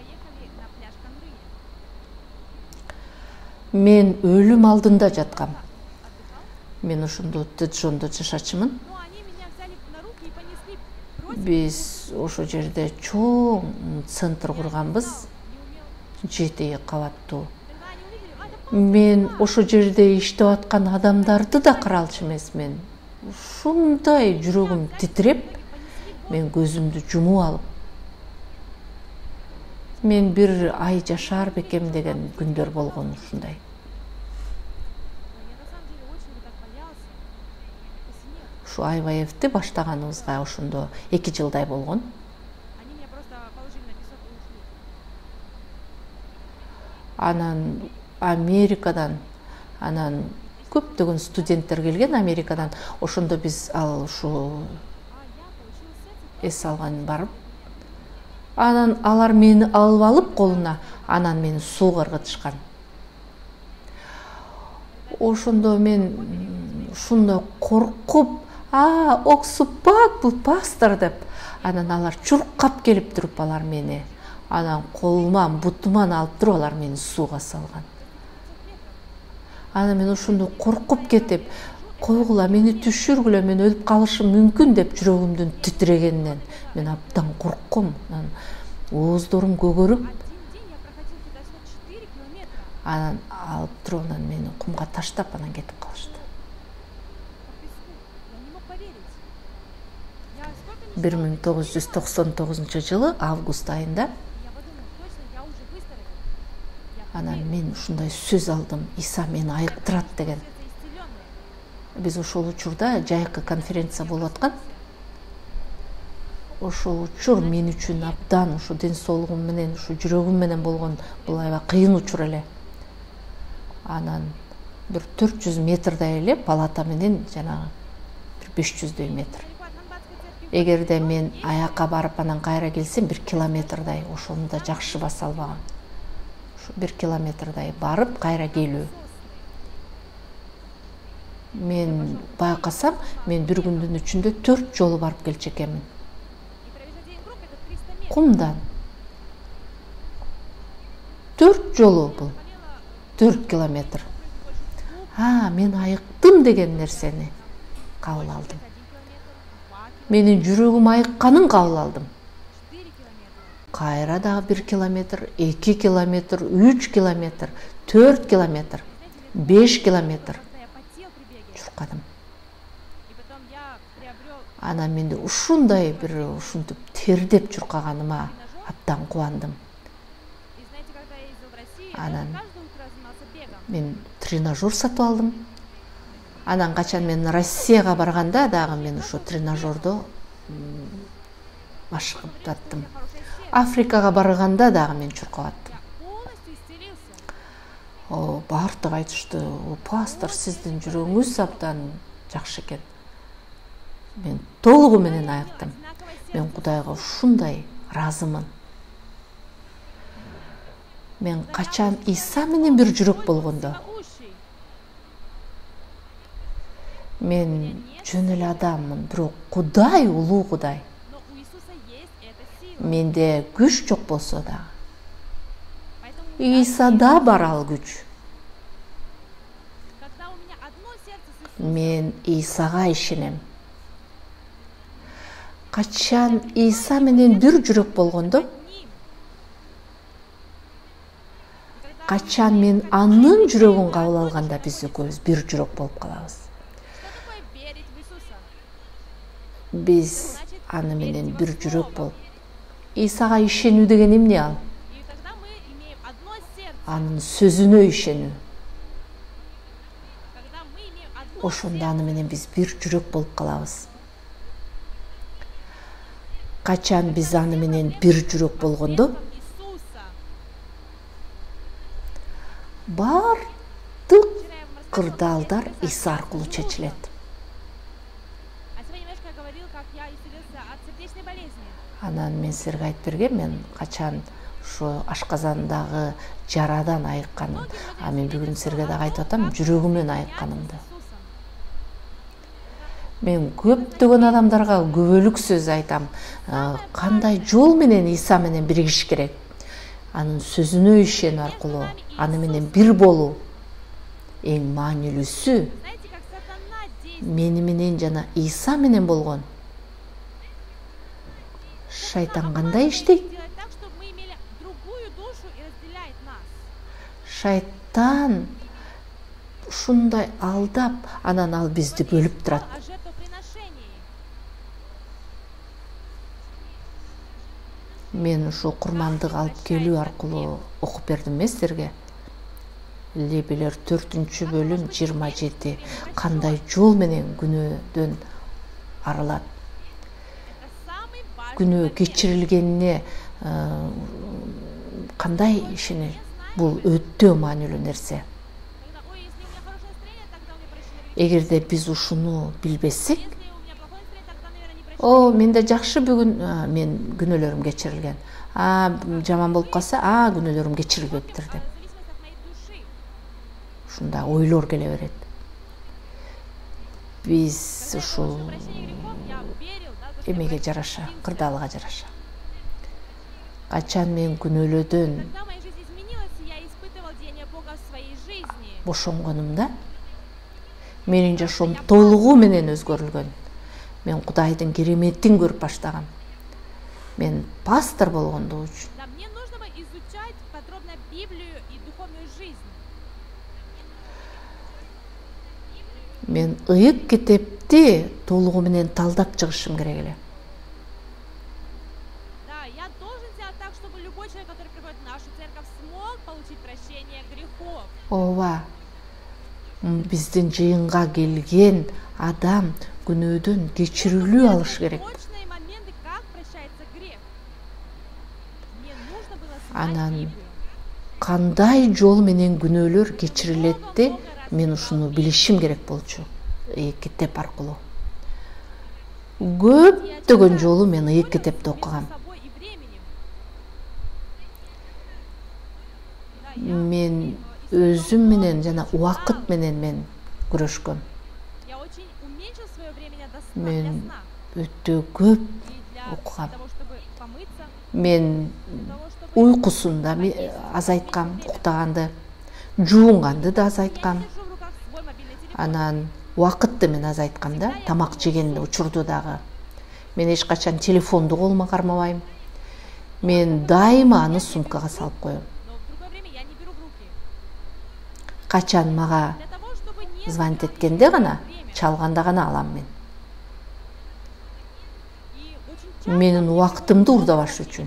Мен өлүм алдында жаткам. Мен ошондо Тэджондо жашачумун. Биз ошол жерде чоң центр курганбыз, 7 кабаттуу. Мен ошол жерде иштеп аткан адамдарды да каралчу эмесмин. Ушундай жүрөгүм титиреп, мен көзүмдү жумуп алып, мен бир ай жашар бекем деген күндөр болгон ушундай. Ушу Айбаевди баштаганыбызга ошондо 2 жылдай болгон. Анан Америкадан, анан көптөгөн студенттер келген Америкадан. Ошондо биз ушу эс алган барып, анан алар мени алып алып колуна, анан мени сууга ыргытышкан. Ошондо мен ушундай коркуп, оксупак бул пастор деп. Анан алар чуркап келип туруп алар мени, анан колуман, бутуман алып туруп алар мени сууга салган. Анан мен ошондо коркуп кетип, койгула, мени түшүргүлө, мен өлүп калышым мүмкүн деп жүрөгүмдүн титирегенинен мен абдан коркком. Анан ооздорум көгөрүп, анан алып туруп, анан мени кумга таштап, анан кетип калышты. 1999-жылы август айында анан мен ушундай сөз алдым: Иса мени айыктырат деген. Биз ошол учурда жайкы конференция болуп аткан. Ошол учур мен үчүн абдан ушу ден соолугум менен, ушу жүрөгүм менен болгон бул аябай кыйын учур эле. Анан бир 400 метрдай эле палата менен, жанагы бир 500 метр. Эгерде мен аякка барып анан кайра келсем 1 километрдай, ошону да жакшы баса албагам. 1 километрдай барып кайра келүү. Мен байкасам, мен бир күндүн ичинде 4 жолу барып келчү экенмин. Кумдан 4 жолу бул 4 километр. Мен айыктым деген нерсени кабыл алдым. Менин жүрөгүм айыкканын кабыл алдым. Кайра дагы 1 километр, 2 километр, 3 километр, 4 километр, 5 километр чуркадым. Анан менде ушундай бир ушинтип тердеп чуркаганыма абдан кубандым. Анан мен тренажер сатып алдым. Анан качан мен Россияга барганда дагы мен ушу тренажердо машыгып аттым. Африкага барганда дагы мен чуркап аттым. баардыгы айтышты, пастор, сиздин жүрөгүңүз абдан жакшы экен. Мен толугу менен айыктым. Мен Кудайга ушундай ыраазымын. Мен качан Иса менен бир жүрөк болгондо, мен жөн эле адаммын, бирок Кудай улуу Кудай. Менде күч жок болсо да, Исада бар ал күч. Мен Исага ишенем. Качан Иса менен бир жүрөк болгондо, качан мен анын жүрөгүн кабыл алганда биз экөөбүз бир жүрөк болуп калабыз. Биз аны менен бир жүрөк болуп, Исага ишенүү деген эмне ал? Анын сөзүнө ишенүү. Ошондо аны менен биз бир жүрөк болуп калабыз. Качан биз аны менен бир жүрөк болгондо, бардык кырдаалдар Иса аркылуу чечилет. Анан мен силерге айтып бергем, мен качан ушу ашказандагы жарадан айыкканын, мен бүгүн силерге дагы айтып атам, жүрөгүмөн айыкканымды. Мен көптөгөн адамдарга күбөлүк сөз айтам. Кандай жол менен Иса менен биригиш керек? Анын сөзүнө ишенүү аркылуу, аны менен бир болуу. Эң маанилүүсү мени менен жана Иса менен болгон. Шайтан кандай иштейт? Шайтан ушундай алдап, анан ал бизди бөлүп турат. Мен ушу курмандык алып келүү аркылуу окуп бердим силерге. Лебилер 4-бөлүм 27. Кандай жол менен күнөөдөн арылат? Күнөө кечирилгенине кандай ишенет? Бул өтө маанилүү нерсе. Эгерде биз ушуну билбесек, менде жакшы бүгүн, мен күнөөлөрүм кечирилген. Жаман болуп калса, күнөөлөрүм кечирилбептир деп. Ушундай ойлор келе берет. Биз ушул эмеге жараша, кырдаалга жараша. Качан мен күнөөлөдөн бошонгонумда, менин жашоом толугу менен өзгөрүлгөн. Мен Кудайдын кереметин көрүп баштагам. Мен пастор болгондугу үчүн. Мен ыйык китепти толугу менен талдап чыгышым керек эле. Ооба. Биздин жыйынга келген адам күнөөдөн кечирилүү алыш керек. Анан кандай жол менен күнөөлөр кечирилетти, мен ушуну билишим керек болчу. Китеп аркылуу. Көптөгөн жолу мен ыйык китепти окугам. Мен өзүм менен жана убакыт менен мен күрөшкөм. Мен өтө көп окугам. Мен уйкусунда азайткам, уктаганды, жуунганды да азайткам. Анан убакытты мен азайткам да, тамак жеген учурду дагы. Мен эч качан телефонду колума кармабайм. Мен дайыма аны сумкага салып коем. Качан мага звонить эткенде гана, чалганда гана алам мен. Менин убактымды урдабаш үчүн.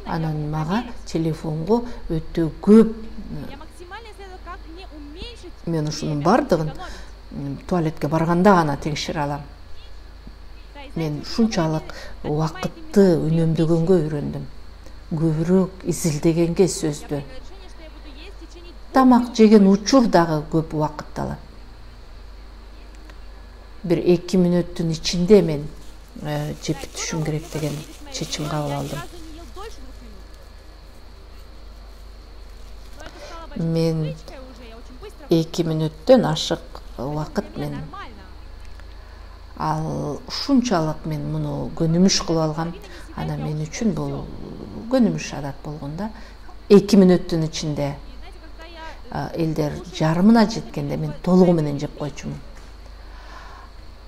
Анан мага телефонго өтө көп. Мен ушунун бардыгын туалетке барганда гана текшере алам. Мен ушунчалык убакытты үнөмдөгөнгө үйрөндүм. көбүрөөк изилдегенге сөздү. Принял решение, что я буду есть в течение 2 Тамак жеген учур дагы көп убакытты алат. Бир 2 мүнөттүн ичинде мен жеп бүтүшүм керек деген чечим кабыл Я ни алдым. разу не ел дольше 2 минут. Но это стало большой Мен привычкой уже, я очень быстро 2 мүнөттөн ашык убакыт для меня мен нормально. ал ушунчалык мен муну көнүмүш кылып алгам. Ана мен үчүн бул көнүмүш адат болгон да. 2 мүнөттүн ичинде И знаете, когда я элдер жарымына жеткенде мен толугу менен жеп койчумун.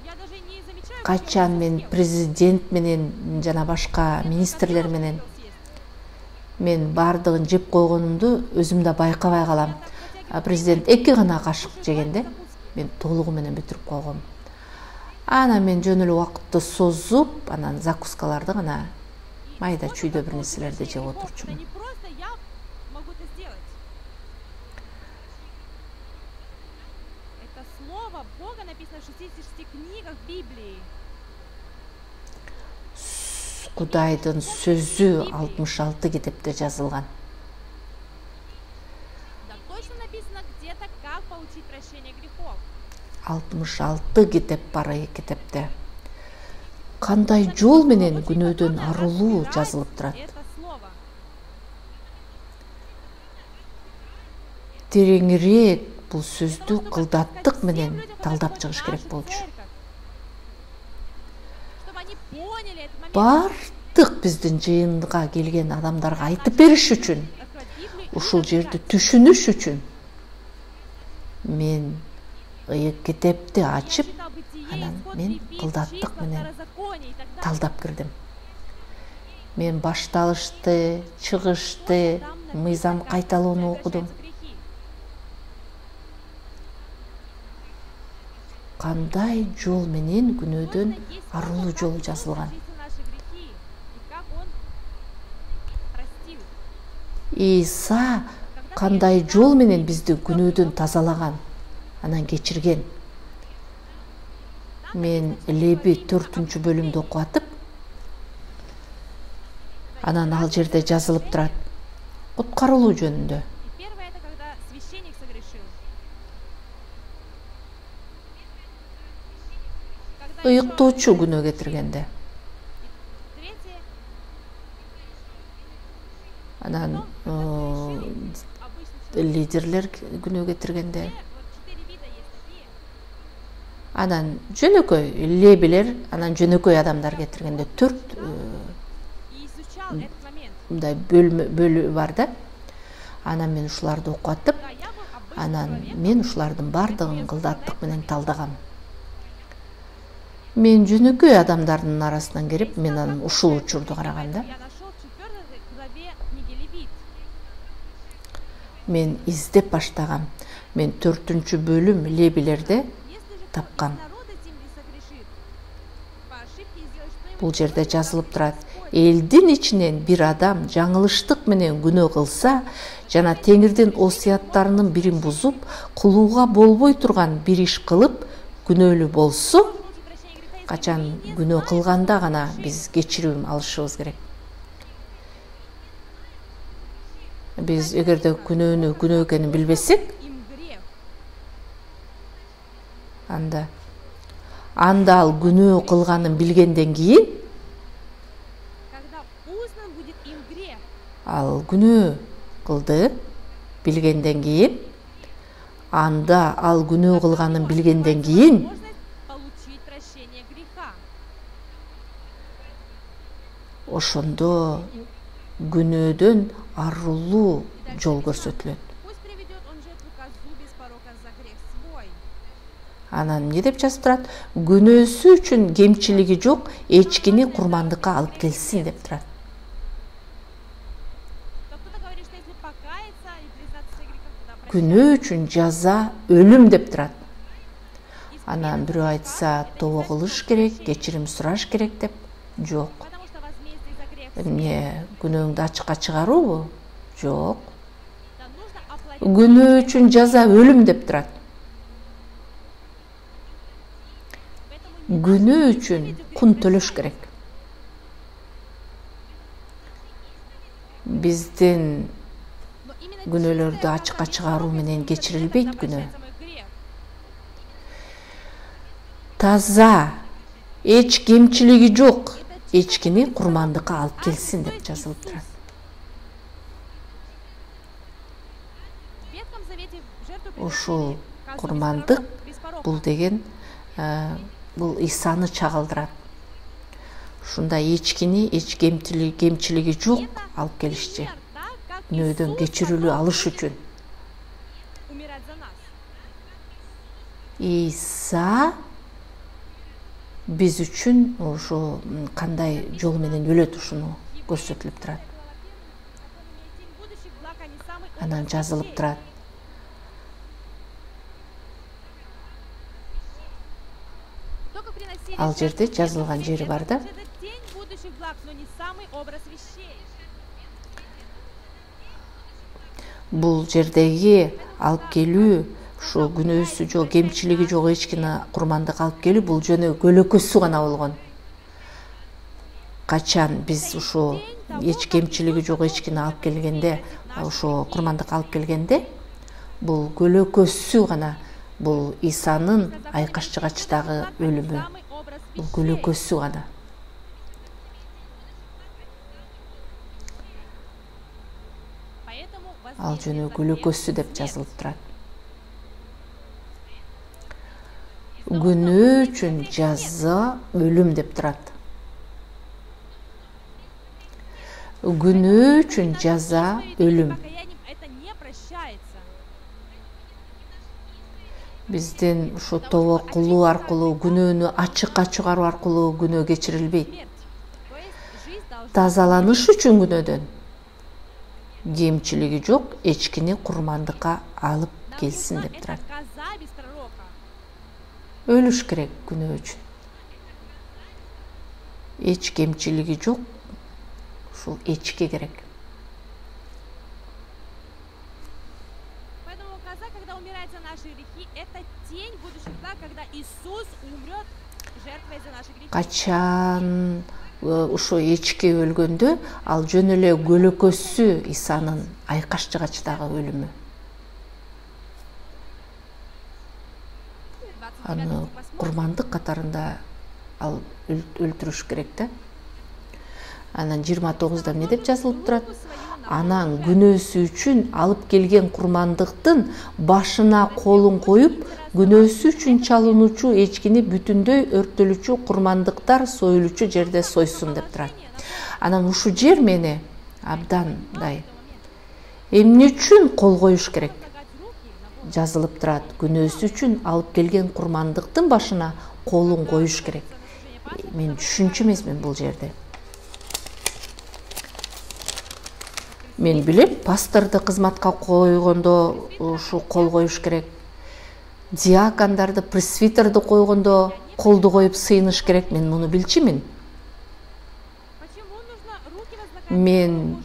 даже не замечаю, Качан мен президент менен жана башка министрлер менен мен бардыгын жеп койгонумду өзүм да байкабай калам. Президент 2 гана кашык жегенде мен толугу менен бүтүрүп койгом. Ана мен жөн эле убакытты созуп, анан закускаларды гана майда чүйдө бир нерселерди жеп это отурчумун. не просто я могу это сделать. Это слово Бога написано в 66 книгах Библии. Кудайдын сөзү 66 китепте жазылган. Да точно написано где-то, как получить прощение грехов. 66 китеп бар китепте. Кандай жол менен күнөөдөн арылуу жазылып турат. Это слово. Тереңирээк бул сөздү кылдаттык менен талдап чыгыш керек болчу. Чтобы они поняли этот момент. Бардык биздин жыйынга келген адамдарга айтып бериш үчүн, Открыть Библию и ушул жерди прочитать. түшүнүш үчүн мен ыйык китепти ачып, Я читал Бытие, анан Исход, мен Левит, кылдаттык Числа, менен Второзаконие и так далее. талдап кирдим. Мен башталышты, чыгышты, мыйзам кайталоону окудум. Кандай жол менен күнөөдөн арылуу жолу жазылган. Иса кандай жол менен бизди күнөөдөн тазалаган, анан кечирген. Мен Леби 4-бөлүмдү окуп атып, анан ал жерде жазылып турат. Куткарылуу жөнүндө. Первое это когда священник согрешил. Ыйыктоочу күнөө кетиргенде. Третье Анан обычно лидерлер күнөө кетиргенде. вот 4 вида есть такие. Анан жөнөкөй лебилер, анан жөнөкөй адамдар кетиргенде 4 И изучал этот момент. мындай бөлүү бар да. Анан мен ушуларды окуп атып, Да, я был обычным анан человеком. мен ушулардын бардыгын кылдаттык менен талдагам. Мен жөнөкөй адамдардын арасынан кирип, мен анан ушул учурду карагам да. Я нашел в 4 главе книги Левит. Мен издеп баштагам. Мен 4-бөлүм лебилерде Если же тапкам. народа земли согрешит, по ошибке сделает что-нибудь, Бул жерде жазылып турат. Элдин ичинен бир адам жаңылыштык менен күнөө кылса, жана Теңирдин осуяттарынын бирин бузуп, кылууга болбой турган бир иш кылып, күнөөлүү болсо, получит прощение греха, если качан они не күнөө знают, кылганда гана биз кечирим алышыбыз керек. Биз эгерде күнөөнү күнөө экенин билбесек, им грех. анда ал күнөө кылганын билгенден кийин, Когда узнан будет им грех, ал күнөө кылды билгенден кийин, анда ал күнөө кылганын билгенден кийин, возможность получить прощение греха. ошондо күнөөдөн арылуу жол көрсөтүлөт. Пусть приведет он жертву козу без порока за грех свой. Анан эмне деп жазып турат? Күнөөсү үчүн кемчилиги жок эчкини курмандыкка алып келсин деп турат. То кто-то говорит, что если покаяться и признаться в своих грехах, тогда Күнөө үчүн жаза өлүм деп турат. Анан бирөө айтса, тобо кылыш керек, кечирим сураш керек деп. Жок. потому что возмездие за грех Эмне күнөөңдү ачыкка чыгаруубу? Жок. да нужно оплатить. Күнөө үчүн жаза өлүм деп турат. Поэтому Күнөө үчүн кун төлөш керек. биздин Но именно күнөөлөрдү чистая ачыкка вода чыгаруу не менен только кечирилбейт когда күнөө. обращается мой грех. Таза, эч кемчилиги жок эчкини курмандыкка алып келсин деп жазылып турат. В Ветхом Завете жертву Ушул приносили козу курмандык без порога. бул деген бул Исаны чагылдырат. Ушунда эчкини эч кемчилиги жок Это алып келишчи. пример, так, как Күнөөдөн Иисус кечирүүлүү готов алыш үчүн. умирать за нас. Иса биз үчүн ошо кандай жол менен өлөт ушуну көрсөтүлүп турат. Анан жазылып турат. Ал жерде жазылган жери бар да. Бул жердеги алып келүү, ушу күнөөсү жок, кемчилиги жок эчкини курмандыкка алып келүү бул жөнө көлөкөсү гана болгон. Качан биз ушу эч кемчилиги жок эчкини алып келгенде, ошо курмандыкка алып келгенде, бул көлөкөсү гана, бул Исанын айкашчыгачтагы өлүмү. Бул көлөкөсү гана. Ал жөнө көлөкөсү деп жазылып турат. Күнөө үчүн жаза өлүм деп турат. Күнөө үчүн жаза өлүм. Биздин ошо тобо кылуу аркылуу, күнөөнү ачыкка чыгаруу аркылуу күнөө кечирилбейт. Тазаланыш үчүн күнөөдөн кемчилиги жок эчкини курмандыкка алып келсин деп турат. Өлүш керек күнөө үчүн. Эч кемчилиги жок, ушул эчки керек. Качан ушо эчки өлгөндө, ал жөн эле көлөкөсү Исанын айкашчыгачтагы өлүмү. Аны курмандык катарында ал өлтүрүш керек да. Анан 29-да эмне деп жазылып турат? Анан күнөөсү үчүн алып келген курмандыктын башына колун коюп, күнөөсү үчүн чалынуучу эчкини бүтүндөй өрттөлүүчү курмандыктар союлуучу жерде сойсун деп турат. Анан ушул жер мени абдандай эмне үчүн кол коюш керек? Жазылып турат. Күнөөсү үчүн алып келген курмандыктын башына колун коюш керек. Мен түшүнчү эмесмин бул жерде. Мен билем, пасторду кызматка койгондо ушу кол коюш керек. Диакондарды, пресвитерди койгондо колду коюп сыйыныш керек. Мен муну билчимин. Мен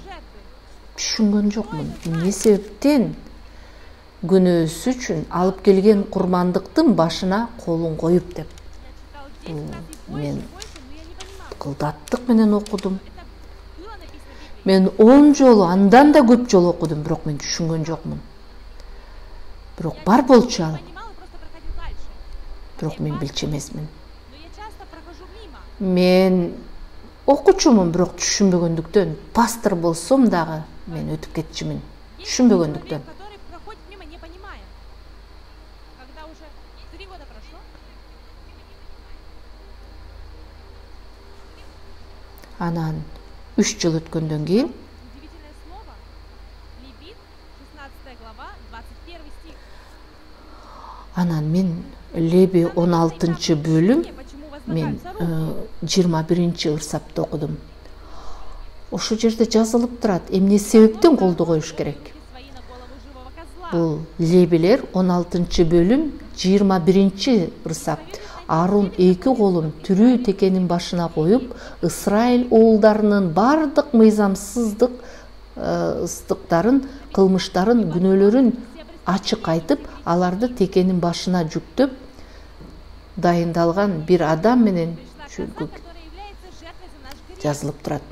түшүнгөн жокмун. Эмне себептен күнөөсү үчүн алып келген курмандыктын башына колун коюп деп. Мен кылдаттык менен окудум. Мен 10 жолу, андан да көп жолу окудум, бирок мен түшүнгөн жокмун. Бирок бар болчу ал. Бирок мен билчү эмесмин. Мен окучумун, бирок түшүнбөгөндүктөн, пастор болсом дагы мен өтүп кетчүмүн. Түшүнбөгөндүктөн. Анан 3 жыл өткөндөн кийин анан мен Леби 16 бөлүм, мен 21 ырсапты окудум. Ошол жерде жазылып турат, эмне себептен колду коюш керек. Бул Лебилер 16 бөлүм 21 ырсап. Арун 2 колун түрүү текенин башына коюп, Исраил уулдарынын бардык мыйзамсыздык ыстыктарын, кылмыштарын, күнөөлөрүн ачык айтып, аларды текенин башына жүктөп, дайындалган бир адам менен жазылып турат.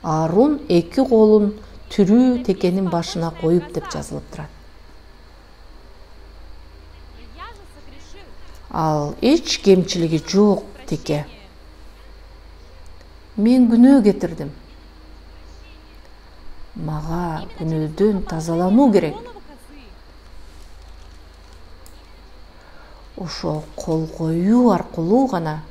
Аарон эки колун түрүү текенин башына коюп деп жазылып турат. Я же согрешил. Ал эч кемчилиги жок теке. Мен күнөө кетирдим. Мага күнөөдөн тазалануу керек. Голову козы. Ошо кол коюу аркылуу гана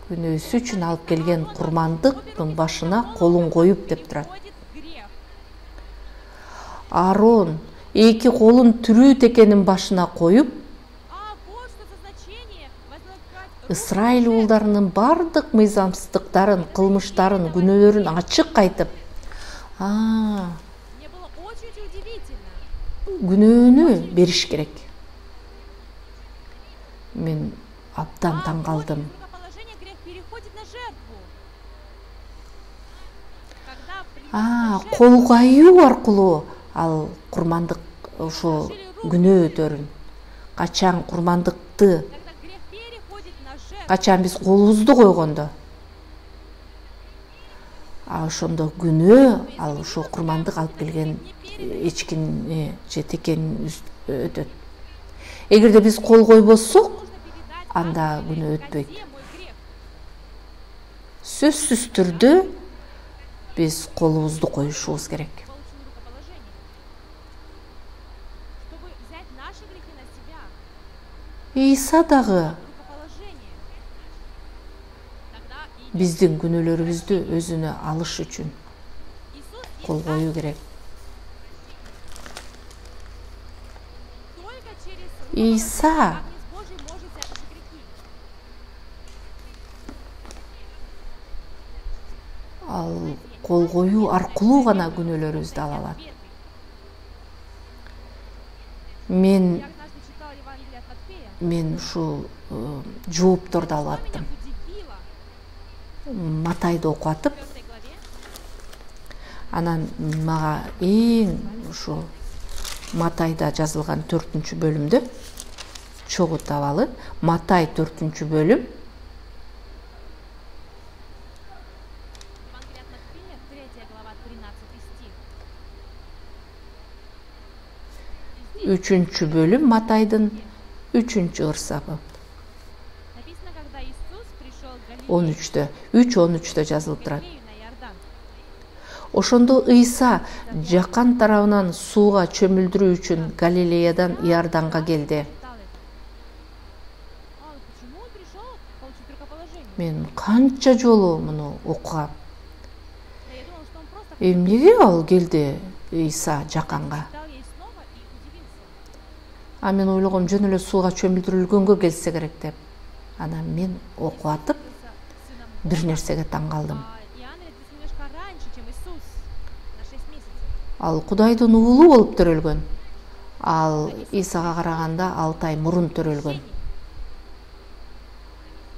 күнөөсү үчүн алып келген курмандыктын башына колун коюп деп турат. Входит грех. Аарон эки колун түрүү текенин башына коюп, Вот что за значение возлагать Исраиль уулдарынын бардык мыйзамсыздыктарын, кылмыштарын, күнөөлөрүн ачык айтып, Мне было очень удивительно. күнөөнү бериш керек. Мен абдан таң калдым. Рукоположение грех переходит на жертву. Когда приносится Кол коюу аркылуу ал курмандык ошо күнөө өтөрүн. Качан курмандыкты, когда грех переходит на жертву, качан биз колубузду койгондо, ошондо күнөө ал ошо курмандык алып келген эчкини же текени өтөт. Эгерде биз кол койбосок, нужно передать анда күнөө өтпөйт. козе мой грех. Сөзсүз түрдө биз колубузду коюшубуз керек. Получено рукоположение. Чтобы взять наши грехи на себя. Ийса дагы Рукоположение. Тогда и биздин күнөөлөрүбүздү өзүнө алыш үчүн Иисус кол есть коюу керек. только через Иса Агнец Божий может взять наши грехи. ал кол коюу аркылуу гана күнөөлөрүбүздү ала алат. Мен Я однажды читала Евангелие от Матфея. ушул жоопторду алып Что аттым. меня удивило. Матайды окуп атып, В 4 главе анан мага эң ушу Матайда жазылган 4-бөлүмдө чогуу табалы. Матай 4-бөлүм. Евангелие от Матфея, 3 глава, 13 стих. 3-бөлүм Матайдын 3-ырсабы. Написано, когда Иисус пришел в Галилею, 13-тө, 3-13-тө жазылып турат. Галилею на Иордан. Ошондо Ыйса жакан тарабынан сууга чөмүлдүрүү үчүн Галилеядан Иорданга келди. Читал это. Почему он пришел получить рукоположение? Мен канча жолу муну окугам. Да я думал, что он просто Эмнеге ал келди Ыйса жаканга? читал ей снова и удивился. Мен ойлогом жөн эле сууга чөмүлдүрүлгөнгө келсе керек деп. Анан мен окуп атып Сыном бир нерсеге таң калдым. Иоанн родился немножко раньше, чем Иисус, на 6 месяцев. Ал Кудайдын уулу болуп төрөлгөн. Ал Исага караганда 6 ай мурун төрөлгөн.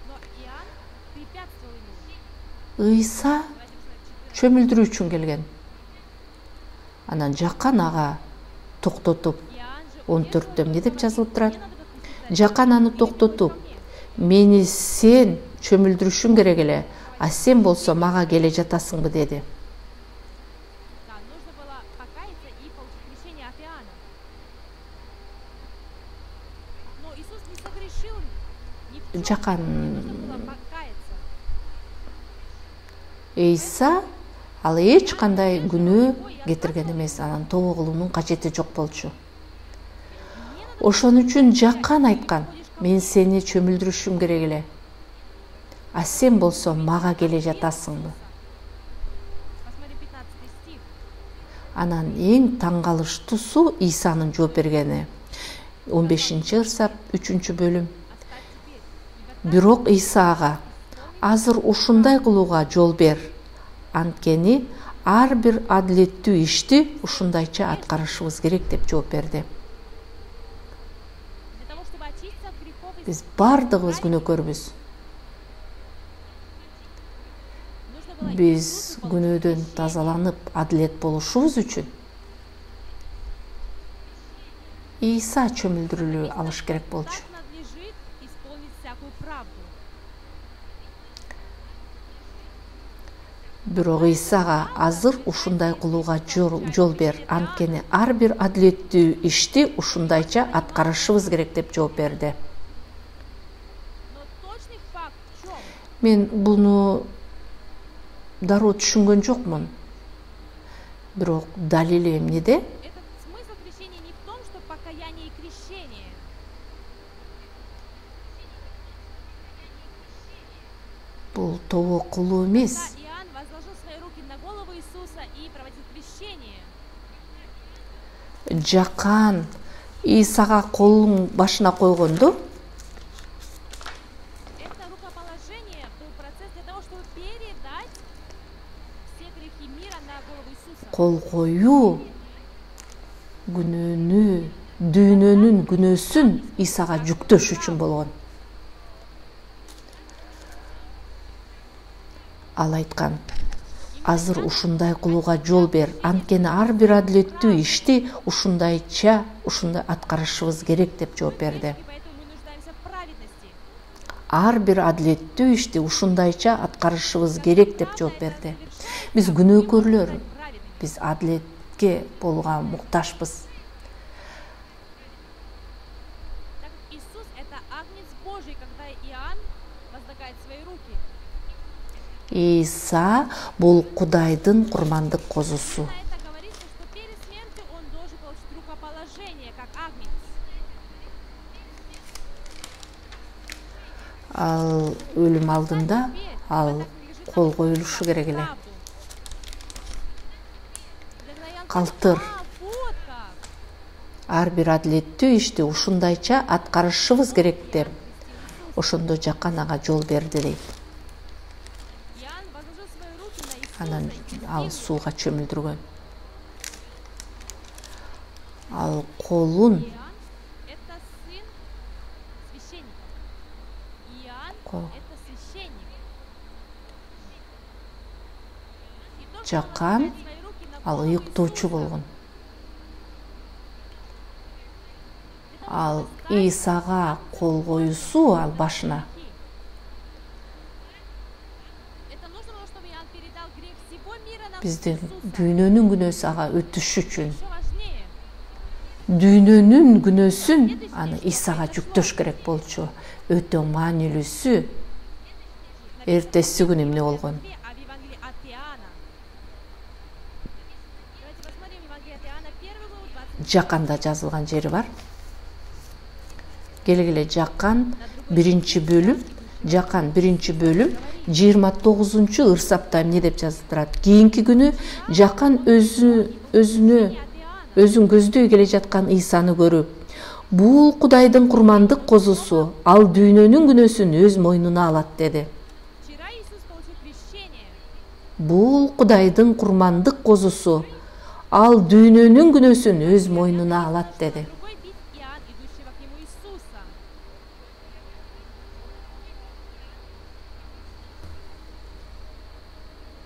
Но Иоанн препятствовал ему. Ыйса Давайте посмотрим, 4. чөмүлдүрүү үчүн келген. Анан жакан ага токтотуп, Иоанн же 14-тө эмне деп жазылып турат? мне надо как Жакан аны токтотуп, мени сен чөмүлдүрүшүң керек эле, а сен болсо мага келе жатасыңбы деди. Да, нужно было покаяться и получить крещение от Иоанна. Но Иисус не согрешил ни в чем. Жакан Нужно было покаяться. Ыйса ал эч кандай күнөө кетирген эмес, анан тобо кылуунун кажети жок болчу. Ошон үчүн жакан айткан, мен сени чөмүлдүрүшүм керек эле, а сен болсо мага келе жатасыңбы. Посмотрим 15 стих. Анан эң таң калыштуусу Исанын жооп бергени. 15-ырсап 3-бөлүм. Оставь теперь. Бирок Иса ага: азыр ушундай кылууга жол бер. Анткени ар бир адилеттүү ишти ушундайча аткарышыбыз керек деп жооп берди. Для того, чтобы очиститься от грехов и Биз бардыгыбыз күнөөкөрбүз. нужно было Биз күнөөдөн тазаланып, адилет болушубуз үчүн Иса чөмүлдүрүлүү алыш керек болчу. так надлежит исполнить всякую правду. Бирок Исага азыр ушундай кылууга жол бер. Анткени ар бир адилеттүү ишти ушундайча аткарышыбыз керек деп жооп берди. Но точный факт в чем? Мен буну дароо түшүнгөн жокмун. Бирок далили эмнеде? Этот смысл крещения не в том, что покаяние и крещение. Бул тобок кылуу эмес. Когда Иоанн возложил свои руки на голову Иисуса и проводил крещение, Жакан Исага колун башына койгондо, это рукоположение был процесс для того, чтобы передать все грехи мира на голову Иисуса. кол коюу дүйнөнүн күнөөсүн Исага жүктөш үчүн болгон. Ал айткан, азыр ушундай кылууга жол бер. Анткени ар бир адилеттүү ишти ушундай аткарышыбыз керек деп жооп берди. И поэтому мы нуждаемся в праведности. Ар бир адилеттүү ишти ушундайча аткарышыбыз керек деп жооп берди. Биз күнөөкөрлөр, Праведный. биз адилетке болууга муктажбыз. Так как Иисус это агнец Божий, когда Иоанн возлагает свои руки. Иса бул Кудайдын курмандык козусу. На это говорится, что перед смертью он должен получить рукоположение, как агнец. Ал өлүм алдында ал кол коюлушу керек эле. Правду. Тогда Иоанн Калтыр. сказал, вот как. Ар бир адилеттүү ишти ушундайча аткарышыбыз керек деп ошондо Жакан ага жол берди дейт. Иоанн возложил свои руки на Иисуса Анан и ал крестил. сууга чөмүлдүргөн. Ал колун Иоанн – это сын священника. Иоанн Кол. – это священник. И тот, кто Жакан возлагает свои руки на ал голову ыйыктоочу Иисуса, болгон. это Ал нужно сказать, Исага кол коюусу ал башына грехи. Это нужно было, чтобы Иоанн передал грех всего мира на биздин Иисуса. дүйнөнүн күнөөсү ага өтүш үчүн, Еще важнее, дүйнөнүн күнөөсүн аны Исага жүктөш керек болчу. Өтө маанилүүсү эртеси күнү эмне болгон? о Евангелии от Иоанна. Давайте посмотрим Евангелие от Иоанна, 1 главу, 20. Жаканда жазылган жери бар. Келгиле Жакан 1-бөлүм, Жакан 1-бөлүм 29-чу ырсапта эмне деп жазылып турат? Кийинки күнү Жакан өзүн көздөй келе жаткан Исаны көрүп, бул Кудайдын курмандык козусу, ал дүйнөнүн күнөөсүн өз мойнуна алат деди. Вчера Иисус получил крещение. Бул Кудайдын курмандык козусу, ал дүйнөнүн күнөөсүн өз мойнуна алат деди. Другой вид Иоанн, идущего к нему Иисуса.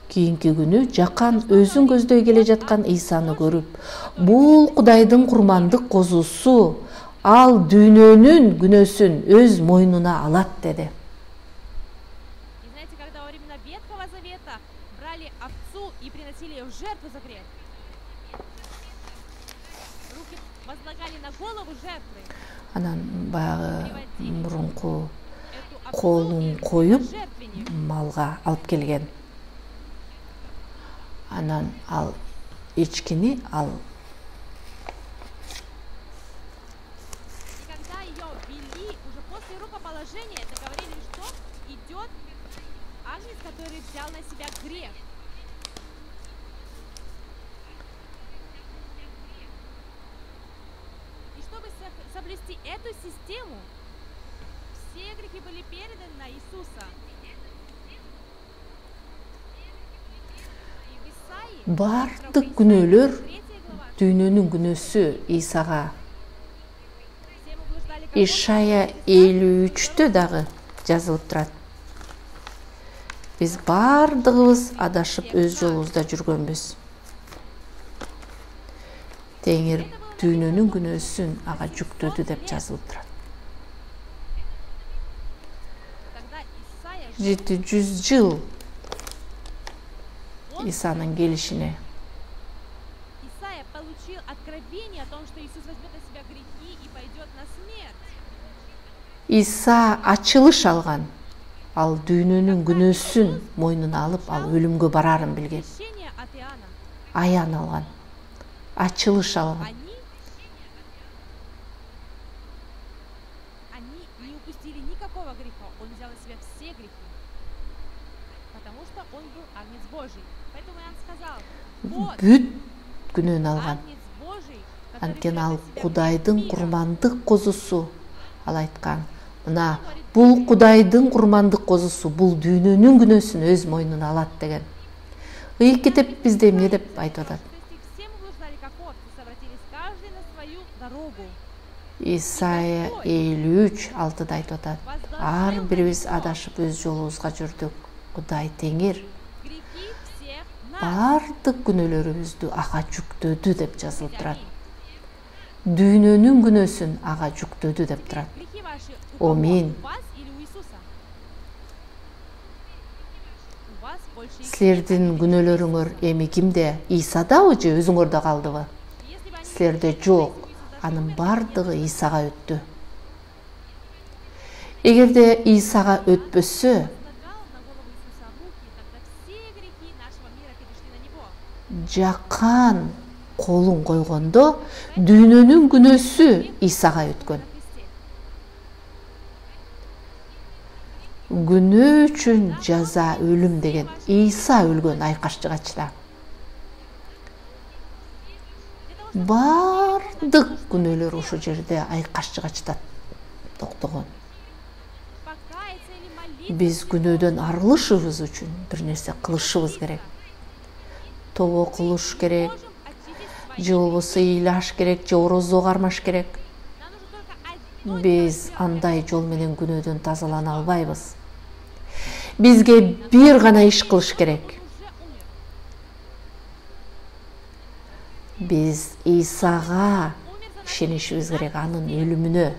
Кийинки күнү Жакан өзүн көздөй келе жаткан Исаны көрүп, бул Кудайдын курмандык козусу, ал дүйнөнүн күнөөсүн өз мойнуна алат деди. И знаете, когда во времена Ветхого Завета брали овцу и приносили ее в жертву за грех, руки возлагали на голову жертвы. Анан баягы мурунку Эту колун овцу коюп на жертвенник. малга алып келген. Анан ал эчкини ал И когда ее ввели, уже после рукоположения, это говорили, что идет агнец, который взял на себя грех. И чтобы соблюсти эту систему, все грехи были переданы на Иисуса. И в Исаии, бардык күнөөлөр 3 глава, дүйнөнүн күнөөсү Исага. все мы блуждали как Ишая 53-тө дагы жазылып турат. Биз бардыгыбыз адашып өз жолубузда жүргөнбүз. Теңир дүйнөнүн күнөөсүн ага жүктөдү деп жазылып турат. тогда Исаия 700 жыл İsa'нын келишине. Исайя получил откровение о том, что Иисус возьмет на себя грехи и пойдет на смерть. Иса ачылыш алган. Ал дүйнөнүн күнөөсүн мойнуна алып, ал өлүмгө барарын билген. Крещение от Иоанна. Аян алган. Ачылыш алган. Они не упустили никакого греха. Он взял на себя все грехи. Потому что он был агнец Божий. Поэтому Иоанн сказал: вот Бүт күнөөн алган. агнец Божий, который Анткени берет ал на себя Кудайдын грех мира. курмандык козусу. Ал айткан, мына бул Кудайдын курмандык козусу, бул дүйнөнүн күнөөсүн өз мойнуна алат деген. Ыйык китеп бизде эмне деп айтып атат? Все мы блуждали, как овцы, совратились каждый на свою дорогу. Исайя 53:6 айтып атат. Ар бирибиз адашып өз жолубузга жүрдүк. Кудай теңир Грехи всех нас. бардык күнөөлөрүбүздү ага жүктөдү деп жазылып турат. Дүйнөнүн күнөөсүн ага жүктөдү деп турат. Грехи ваши у кого? Аминь. У вас или у Иисуса? У вас больше Иисуса. Силердин күнөөлөрүңөр эми кимде? Исадабы же өзүңөрдө калдыбы? Если бы они Силерде были жок. у Иисуса, Анын бардыгы Исага өттү. Эгерде Исага өтпөсө, возлагал на голову Иисуса руки, тогда все грехи нашего мира перешли на него. жакан колун койгондо дүйнөнүн күнөөсү Исага өткөн. На кресте. Күнөө үчүн жаза өлүм деген Иса өлгөн айкашчыгачта. Бардык күнөөлөр ушул жерде айкашчыгачта токтогон. Покаяться или молиться. Биз күнөөдөн арылышыбыз үчүн бир нерсе кылышыбыз керек. Тобо кылыш керек, Можем очистить свои. же болбосо ыйлаш керек, же орозо кармаш керек. Нам нужно только одно Биз андай жол менен күнөөдөн тазалана албайбыз. Бизге бир гана иш кылыш керек. уже умер. Биз Исага ишенишибиз керек, анын өлүмүнө.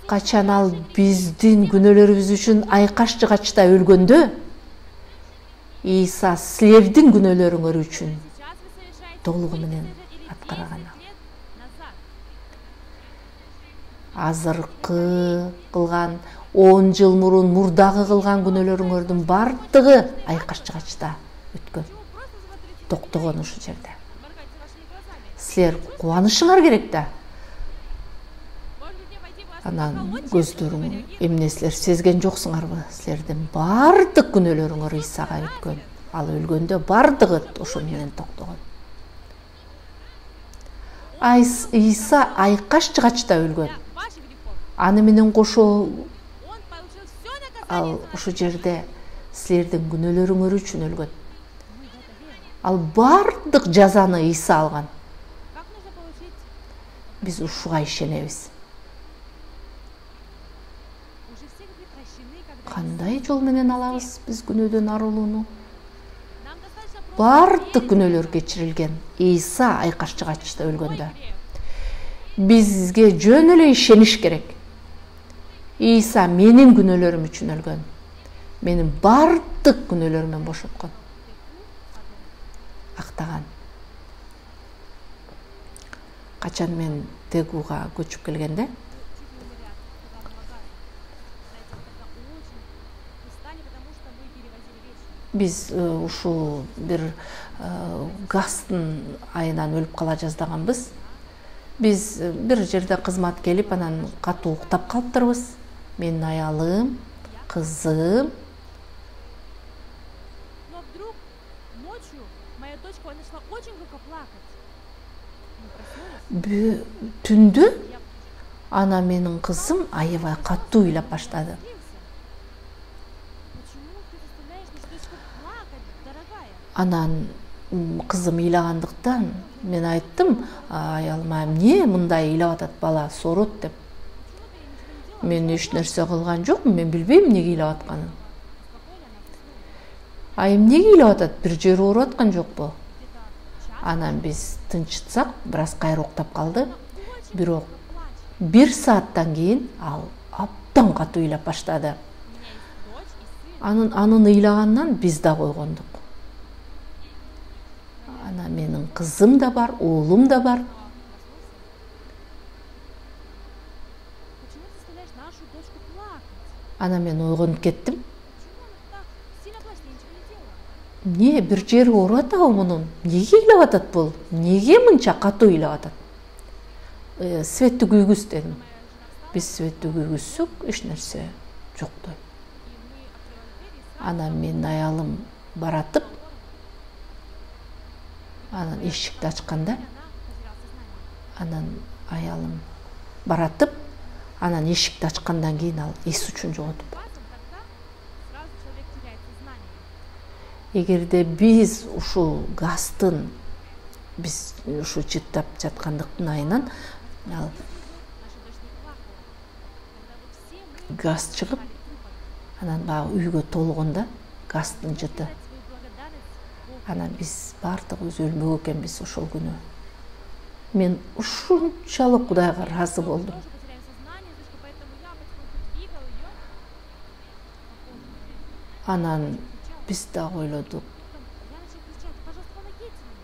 Качан ал биздин күнөөлөрүбүз үчүн айкашчыгачта өлгөндө, Иса силердин күнөөлөрүңөр үчүн Сейчас вы совершаете толугу путь менен 10 или аткарган. 10 лет назад. Азыркы кылган 10 жыл мурун мурдагы кылган күнөөлөрүңөрдүн бардыгы айкашчыгачта өткөн. Почему просто смотрите, Токтогон ушул жерде. моргайте вашими глазами? Силер кубанышыңар керек да. Может быть, мне пойти вас Анан поколоть, көздөрүң чтобы реагировать? эмне силер сезген жоксуңарбы? Силердин бардык күнөөлөрүңөр Исага өткөн. Ал өлгөндө бардыгы ошол менен токтогон. Иса айкашчыгачта өлгөн. Ваших грехов. Аны менен кошо Он получил все наказание ал за ушул жерде силердин күнөөлөрүңөр үчүн өлгөн. Мы в это верим. Ал бардык жазаны Иса алган. Как нужно получить? Биз ушуга ишенебиз. Уже все грехи прощены, когда Кандай жол менен алабыз биз күнөөдөн арылууну? нам достаточно просто Бардык күнөөлөр кечирилген Иса айкашчыгачта өлгөндө. грех. Бизге жөн эле ишениш керек. Иса менин күнөөлөрүм үчүн өлгөн. Менин бардык күнөөлөрүмөн бошоткон. Актаган. Качан мен Тегуга көчүп келгенде, биз ушул бир газдын айынан өлүп кала жаздаганбыз. Биз бир жерде кызмат келип, анан катуу уктап калыптырбыз. Менин аялым, кызым, Но вдруг ночью моя дочка начала очень громко плакать. Мы проснулись. түндө Я ана менин кызым аябай катуу ыйлап баштады. удивился. Почему ты заставляешь нашу дочку плакать, дорогая? Анан кызым ыйлагандыктан мен айттым, аялыма, эмне мындай ыйлап атат бала, соорот деп. Мен эч нерсе кылган жокмун, мен билбейм эмнеге ыйлап атканын. А эмнеге ыйлап атат, бир жери ооруп аткан жокпу? Анан биз тынчытсак, бир аз кайра уктап калды. Бирок 1 сааттан кийин ал абдан катуу ыйлап баштады. У меня есть дочь и сын. Анын ыйлагандан биз да койгондук. Ана менин кызым да бар, уулум да бар. Почему ты заставляешь нашу дочку плакать? Ана мен ойгонуп кеттим. Почему она так сильно плачет? Я ничего не делала. Не, бир жери ооруп атабы мунун? Неге ыйлап атат бул? Неге мынча катуу ыйлап атат? Светти күйгүз дедим. Биз светти күйгүзсөк, эч нерсе жоктой. Анан менин аялым баратып, анан эшикти ачканда, анан аялым баратып, анан эшикти ачкандан кийин ал эс үчүн жоготуп. Сразу человек теряет сознание. Эгерде биз ушул газдын, биз ушу чыттап жаткандыктын айынан ал Наша дочь не плакала. Когда вот все мы газ чыгып, анан баягы үйгө толгондо газдын жыты. дать свою благодарность Богу. Анан биз баардыгыбыз өлмөк экенбиз ошол күнү. Мен ушунчалык Кудайга ыраазы болдум. Тоже потеряем сознание, дочка, поэтому я потихоньку двигал ее. Анан биз да ойлодук. Я начал кричать: пожалуйста, помогите мне.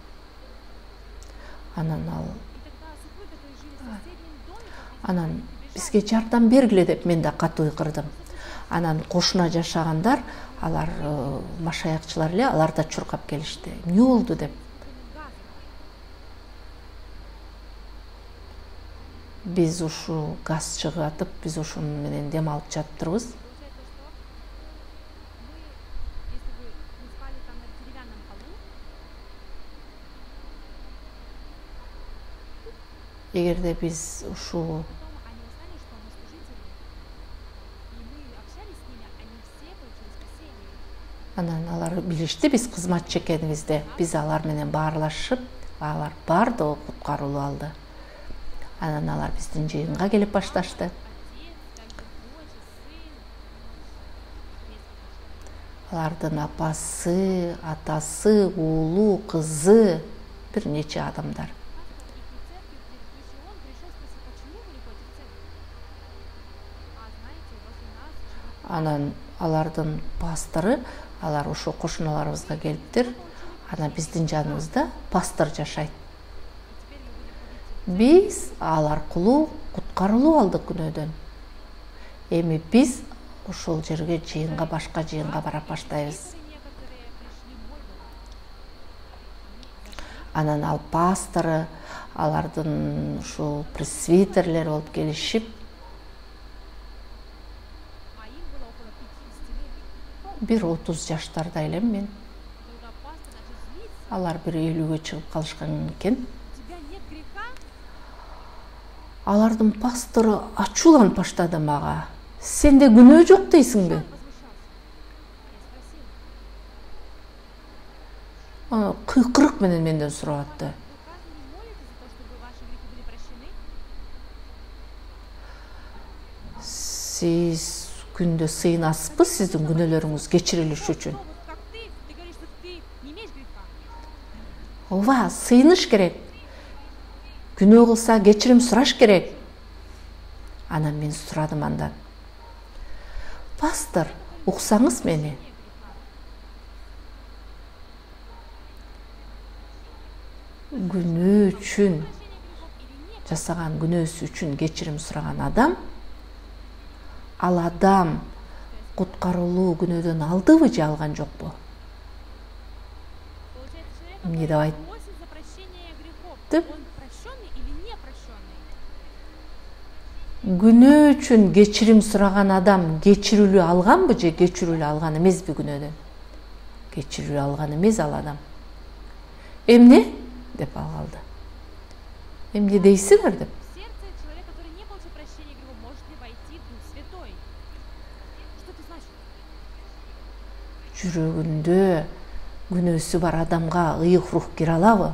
Анан ал И тогда супруги, которые жили в соседнем доме, анан бизге жардам бергиле деп мен да катуу кырдым. Анан кошуна жашагандар, алар машаякчылар эле, алар да чуркап келишти. Эмне болду деп. Биз ушу газ чыгатып, биз ушунун менен дем алып жатыптырбыз. получается, что мы, если бы мы спали там на деревянном полу, Эгерде биз ушу потом они узнали, что мы служители, и мы общались с ними, они все получили спасение. анан алар билишти биз кызматчы экенибизди. Биз алар менен баарлашып, алар баардыгы куткарылып алды. Анан алар биздин жыйынга келип башташты. Отец, также дочь и сын. Алардын апасы, атасы, уулу, кызы, бир нече адамдар. И в церкви предыдущий он пришел спросить, почему вы не ходите в церковь? А знаете, возле нас живет Анан алардын пастору, алар ошо кошуналарыбызга келиптир. Анан биздин жаныбызда пастор жашайт. Биз ал аркылуу куткарылып алдык күнөөдөн. Эми биз ошол жерге жыйынга, башка жыйынга барап баштайбыз. некоторые пришли больно. Анан ал пастору, алардын ушул пресвитерлер болуп келишип, А им было около 50 лет. бир 30 жаштарда элем мен. Когда пастор начал злиться, Алар бир 50-ге чыгып калышкан экен. у тебя нет греха? Алардын пастору ачууланып баштады мага. Сенде күнөө жок дейсиңби? Возмущался. Я спросил, Кыйкырык менен менден сурап атты. вы разве не молитесь за то, чтобы ваши грехи были прощены? Сиз күндө сыйынасызбы сиздин күнөөлөрүңүз кечирилиш үчүн? Вот как ты говоришь, что ты не имеешь греха. Ооба, сыйыныш керек. Күнөө кылса кечирим сураш керек. Анан мен сурадым андан. Пастор, уксаңыз мени. Күнөө үчүн, жасаган күнөөсү үчүн кечирим сураган адам, ал адам куткарылуу күнөөдөн алдыбы же алган жокпу? Получается, человек, Не который давай. просит за прощение грехов, Ты- он прощенный или не прощенный? Күнөө үчүн кечирим сураган адам кечирүүлүү алганбы же кечирүүлүү алган эмеспи күнөөдөн? Кечирүүлүү алган эмес ал адам. Эмне? Деп ал калды. Эмне дейсиңер деп. В сердце человек, который не получил прощения грехов, может ли войти Дух Святой? Что это значит? Жүрөгүндө күнөөсү бар адамга ыйык рух кире алабы?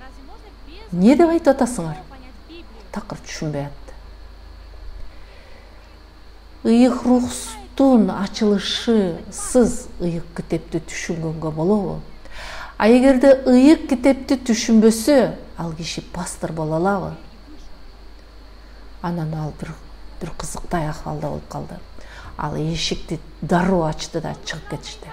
Разве можно без Эмне деп айтып атасыңар? понять Библию? Такыр түшүнбөй атты. Ыйык рухтун ачылышысыз ыйык китепти түшүнгөнгө болобу? А эгерде ыйык китепти түшүнбөсө, ал киши пастор боло алабы? Анан ал бир бир кызыктай акыбалда болуп калды. Ал эшикти дароо ачты да чыгып кетишти.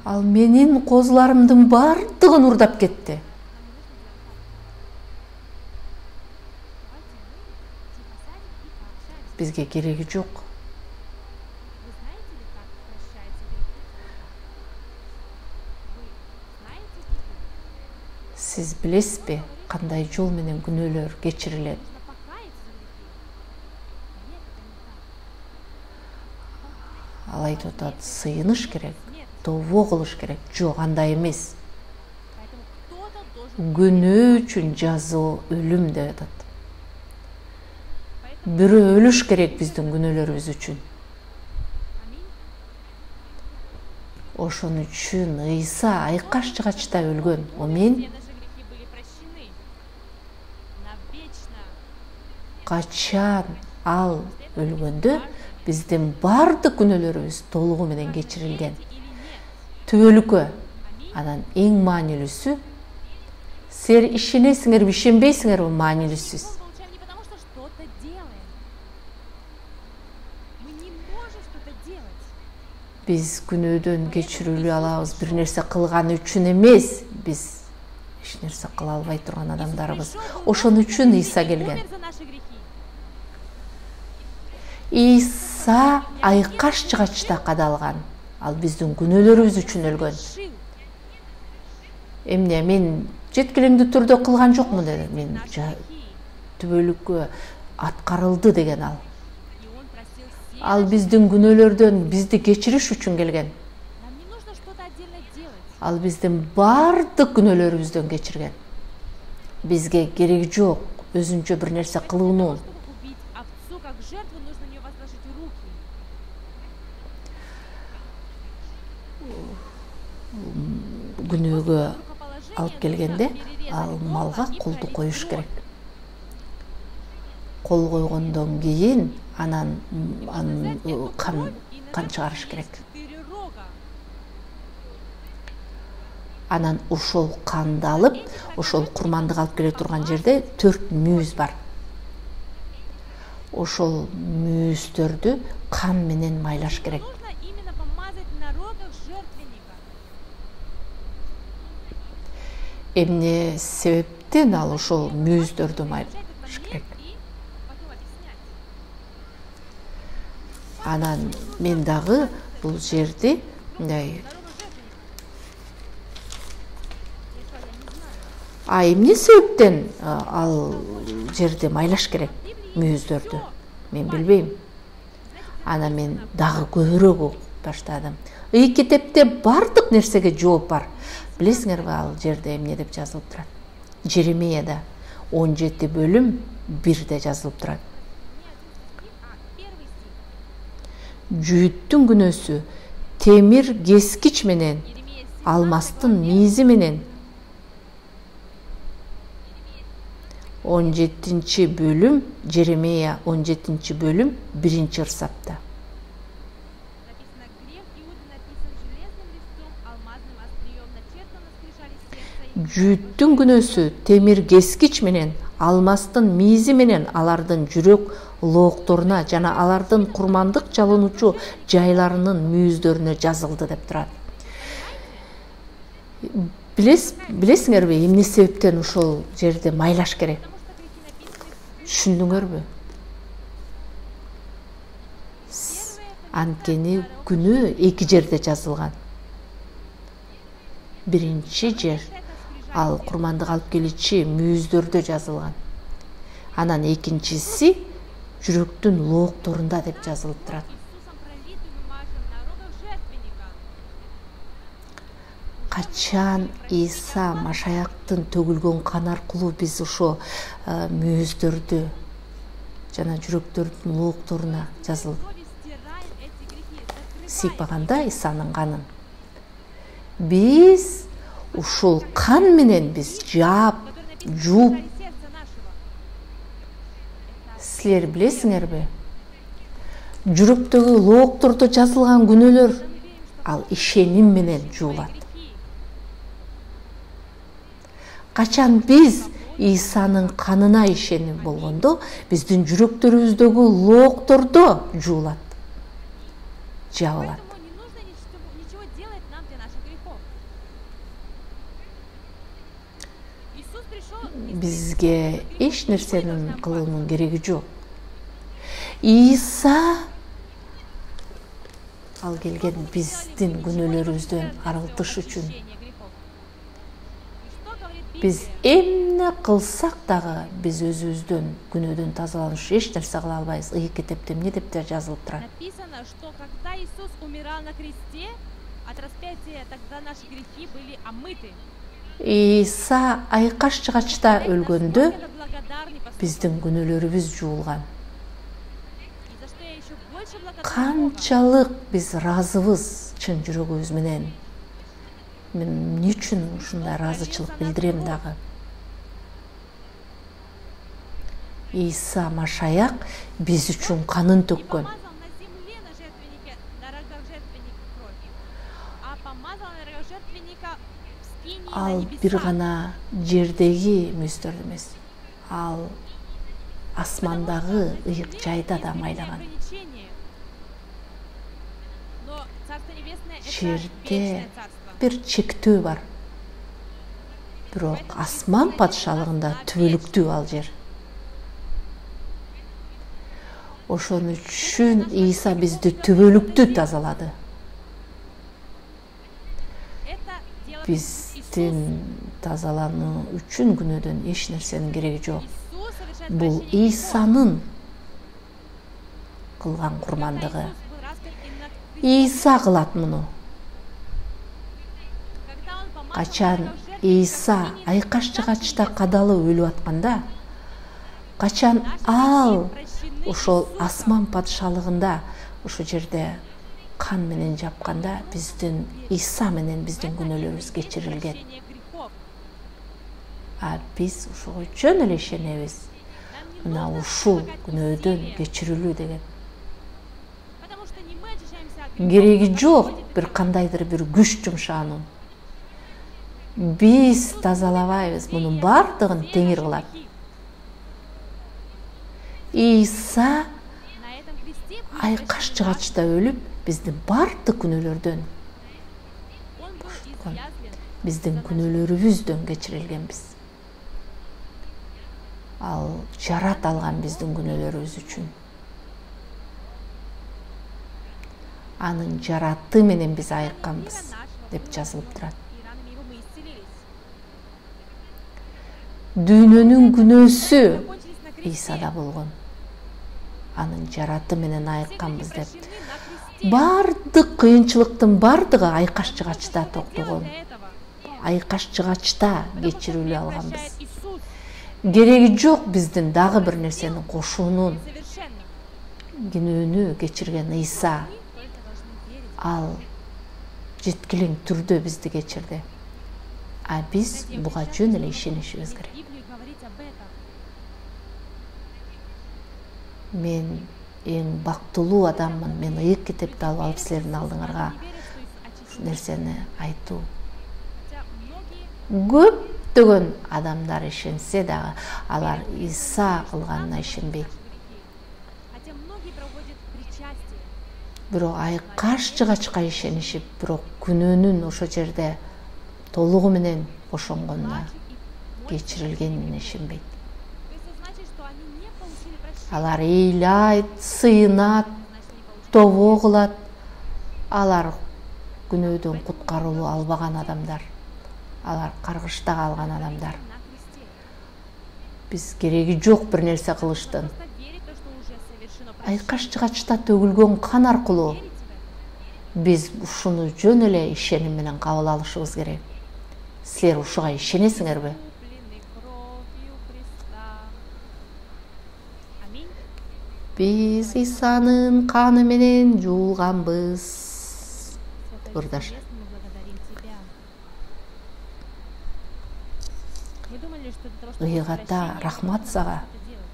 Ал менин козуларымдын бардыгын урдап кетти. Бизге кереги жок. Сиз билесизби, кандай жол менен күнөөлөр кечирилет? Ал айтып атат, сыйыныш керек, тобо кылыш керек. Жок, андай эмес. Күнөө үчүн жазуу өлүм деп атат. Бирөө өлүш керек биздин күнөөлөрүбүз үчүн. Ошон үчүн Ыйса айкаш жыгачта өлгөн. Мен качан ал өлгөндө биздин бардык күнөөлөрүбүз толугу менен кечирилген. Түбөлүккө. Анан эң маанилүүсү, силер ишенесиңерби, ишенбейсиңерби, маанилүүсүз. Биз күнөөдөн кечирүүлүү алабыз, бир нерсе кылган үчүн эмес, биз эч нерсе кыла албай турган адамдарбыз. Ошон үчүн Ыйса келген. Ыйса айкаш жыгачта кадалган. Ал биздин күнөөлөрүбүз үчүн өлгөн. Эмне, мен жеткилиңдүү түрдө кылган жокмун деди. Мен түбөлүккө аткарылды деген ал. Ал биздин күнөөлөрдөн бизди кечириш үчүн келген. Ал биздин бардык күнөөлөрүбүздөн кечирген. Бизге кереги жок өзүнчө бир нерсе кылуунун. Күнөөгө алып келгенде ал малга колду коюш керек. Кол койгондон кийин анан кан чыгарыш керек. Анан ошол канды алып, ошол курмандык алып келе турган жерде 4 мүйүз бар. Ошол мүйүздөрдү кан менен майлаш керек. Эмне себептен ал ошол мүйүздөрдү майлаш керек? Анан мен дагы бул жерди эмне себептен ал жерди майлаш керек мүйүздөрдү? Мен билбейм. Анан мен дагы көбүрөөк окуп баштадым. Китепте бардык нерсеге жооп бар. Билесиңерби, ал жерде эмне деп жазылып турат? Жеремияда 17 бөлүм 1-де жазылып турат. Жүйүттүн күнөөсү темир кескич менен, алмастын мийизи менен. 17 бөлүм, Жеремия 17 бөлүм 1-ырсапта. Жүйүттүн күнөөсү темир кескич менен, алмастын мийизи менен алардын жүрөк лоокторуна жана алардын курмандык чалынуучу жайларынын мүйүздөрүнө жазылды деп турат. Билесиңерби, эмне себептен ошол жерди майлаш керек? Түшүндүңөрбү? Анткени күнөө 2 жерде жазылган. Биринчи жер ал курмандык алып келичи мүйүздөрдө жазылган. Анан экинчиси жүрөктүн лоокторунда деп жазылып турат. Качан Иса Машаяктын төгүлгөн каны аркылуу биз ошо мүйүздөрдү жана жүрөктөрдүн лоокторуна жазылып сыйпаганда Исанын канын, биз ушул кан менен биз жууп. Силер билесиңерби? Жүрөктөгү лооктордо жазылган күнөөлөр ал ишеним менен жуулат. Качан биз Исанын канына ишенип болгондо биздин жүрөктөрүбүздөгү лооктордо жуулат, жабылат. Поэтому не нужно ничего делать нам для наших грехов. Иисус пришел Бизге эч нерсенин кылуунун кереги жок. Иса ал келген биздин күнөөлөрүбүздөн арылтыш үчүн. Биз эмне кылсак дагы биз өзүбүздөн күнөөдөн тазаланыш эч нерсе кыла албайбыз. Ыйык китепте эмне деп жазылып турат? написано, что когда Иисус умирал на кресте, от распятия тогда наши грехи были омыты. Иса айкаш чыгачта өлгөндө Это благодарный поступок. биздин күнөөлөрүбүз жуулган. И за что я еще больше благодарна Богу. Канчалык биз разыбыз чын жүрөгүбүз менен. Мен эмне үчүн ушундай ыраазычылык билдирем дагы? Иса Машаяк биз үчүн канын Не төккөн. помазал на земле на жертвеннике, на рогах жертвенника кровь, а помазал на рогах жертвенника в скинии на Ал бир небесах. гана жердеги мүйөстөрдө эмес. Ал асмандагы ыйык жайда да майлаган. Но Царство Небесное — это Жерде вечное царство. бир чектөө бар. Бирок асман патшалыгында түбөлүктүү ал жер. Ошон үчүн Иса бизди түбөлүктүү тазалады. Это дело Биздин тазалануу үчүн күнөөдөн эч нерсенин кереги жок. Иисус совершает Бул прощение Исанын кылган грехов. курмандыгы. Когда Иисус был распят именно к кресту, Иса кылат муну. когда Он помазал на Качан рогах жертвенника Иса в скинии на айкаш небесах, чыгачта кадалып өлүп атканда, качан ал ошол асман патшалыгында ошол жерде кан менен жапканда биздин Иса менен биздин күнөөлөрүбүз кечирилген. прощение грехов. А биз ошого жөн эле ишенебиз. Нам не Мына нужно ушул прилагать күнөөдөн усилия, кечирилүү деген. потому что не мы очищаемся от грехов, Кереги а жок Господь бир это кандайдыр бир күч жумшаанын. Биз тазалабайбыз, мунун бардыгын все Теңир наши кылат. грехи. Иса На этом кресте был айкаш прощен чыгачта өлүп, биздин бардык күнөөлөрдөн, Он был изъязвлен. биздин күнөөлөрүбүздөн кечирилгенбиз. Ал жарат алган биздин күнөөлөрүбүз үчүн. Анын жараты менен биз айыкканбыз деп жазылып турат. И ранами его мы исцелились. Дүйнөнүн күнөөсү Закончились на кресте. Исада болгон. Анын жараты менен Все айыкканбыз грехи деп. прощены на кресте. Бардык кыйынчылыктын бардыгы айкаш чыгачта Что сделал токтогон. для этого? Айкаш чыгачта Потому что кечирүүлүү грех алганбыз. прощает Иисус. Кереги жок биздин дагы бир нерсени кошуунун. Совершенно. Күнөөнү кечирген Иса, Мы только должны верить. ал жеткилиң түрдө бизди кечирди. А биз буга жөн эле ишенишибиз керек. Библию говорить об этом. Мен эң бактылуу адаммын. Мен ыйык китепти алып силердин алдыңарга Не верят, что Иисус очистил. нерсени айтуу. Хотя многие Көптөгөн адамдар ишенсе дагы алар Иса кылганына ишенбейт. Хотя многие проводят причастие. Бирок айкаш чыгачка ишенишип, бирок күнөөнүн ошол жерде толугу менен бошонгонуна, кечирилгенине ишенбейт. Это значит, что они не получили прощения. Алар ыйлайт, сыйнат, Значит, не получили. тобо кылат. Алар күнөөдөн куткарылуу албаган адамдар. Алар каргышта калган адамдар. На кресте. Биз кереги жок бир нерсе кылыштын. Просто верить в то, что уже совершено прощение. Айкаш чыгачта төгүлгөн кан аркылуу Верите в это? биз ушуну жөн эле ишеним менен кабыл алышыбыз керек. Силер ушуга ишенесиңерби? Куплены кровью Христа. Аминь. Биз Исанын каны менен жуулганбыз. Святой Бурдаш. Небесный, мы благодарим Тебя. Мы думали, что для того, чтобы Ыйгата прощение, рахмат нужно сага. что-то делать.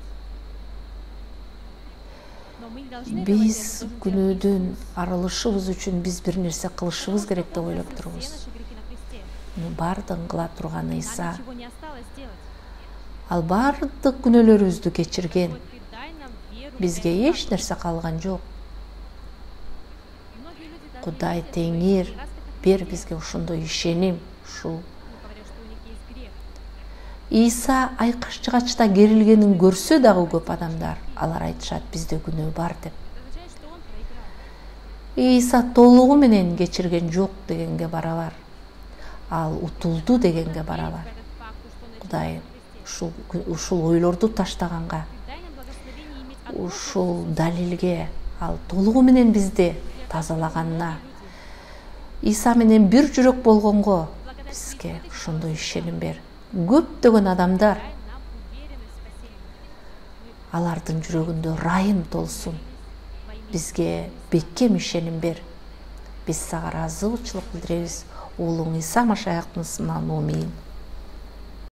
Но мы не должны Биз этого делать, мы должны күнөөдөн делать Иисус. арылышыбыз үчүн биз бир нерсе кылышыбыз керек деп ойлоп Все турбуз. наши грехи на кресте. Муну бардыгын кыла турган Нам Иса. ничего не осталось делать. Ал бардык күнөөлөрүбүздү кечирген. Вот ты дай нам веру в Бизге это. эч нерсе калган жок. И многие люди даже Кудай не видят Теңир своих раз как бер это бизге ошондой ишеним, ушул ну, говорят, что у них есть грех. Иса айкашчыгачта керилгенин көрсө дагы көп адамдар алар айтышат бизде күнөө бар деп. Это означает, что он проиграл. Иса толугу менен кечирген жок дегенге барабар. Ал утулду дегенге барабар. Этот факт, что он Кудай ушул ойлорду таштаганга, дай нам благословение иметь одно ушул далилге ал толугу менен бизди тазалаганына, Иса менен бир жүрөк болгонго бизге ошондой ишеним бер. Көптөгөн адамдар дай нам уверенность в спасении. алардын жүрөгүндө ырайым толсун. Бизге бекем ишеним бер. Биз сага ыраазычылык билдиребиз. Уулуң Иса Машаяктын ысымынан. Амин.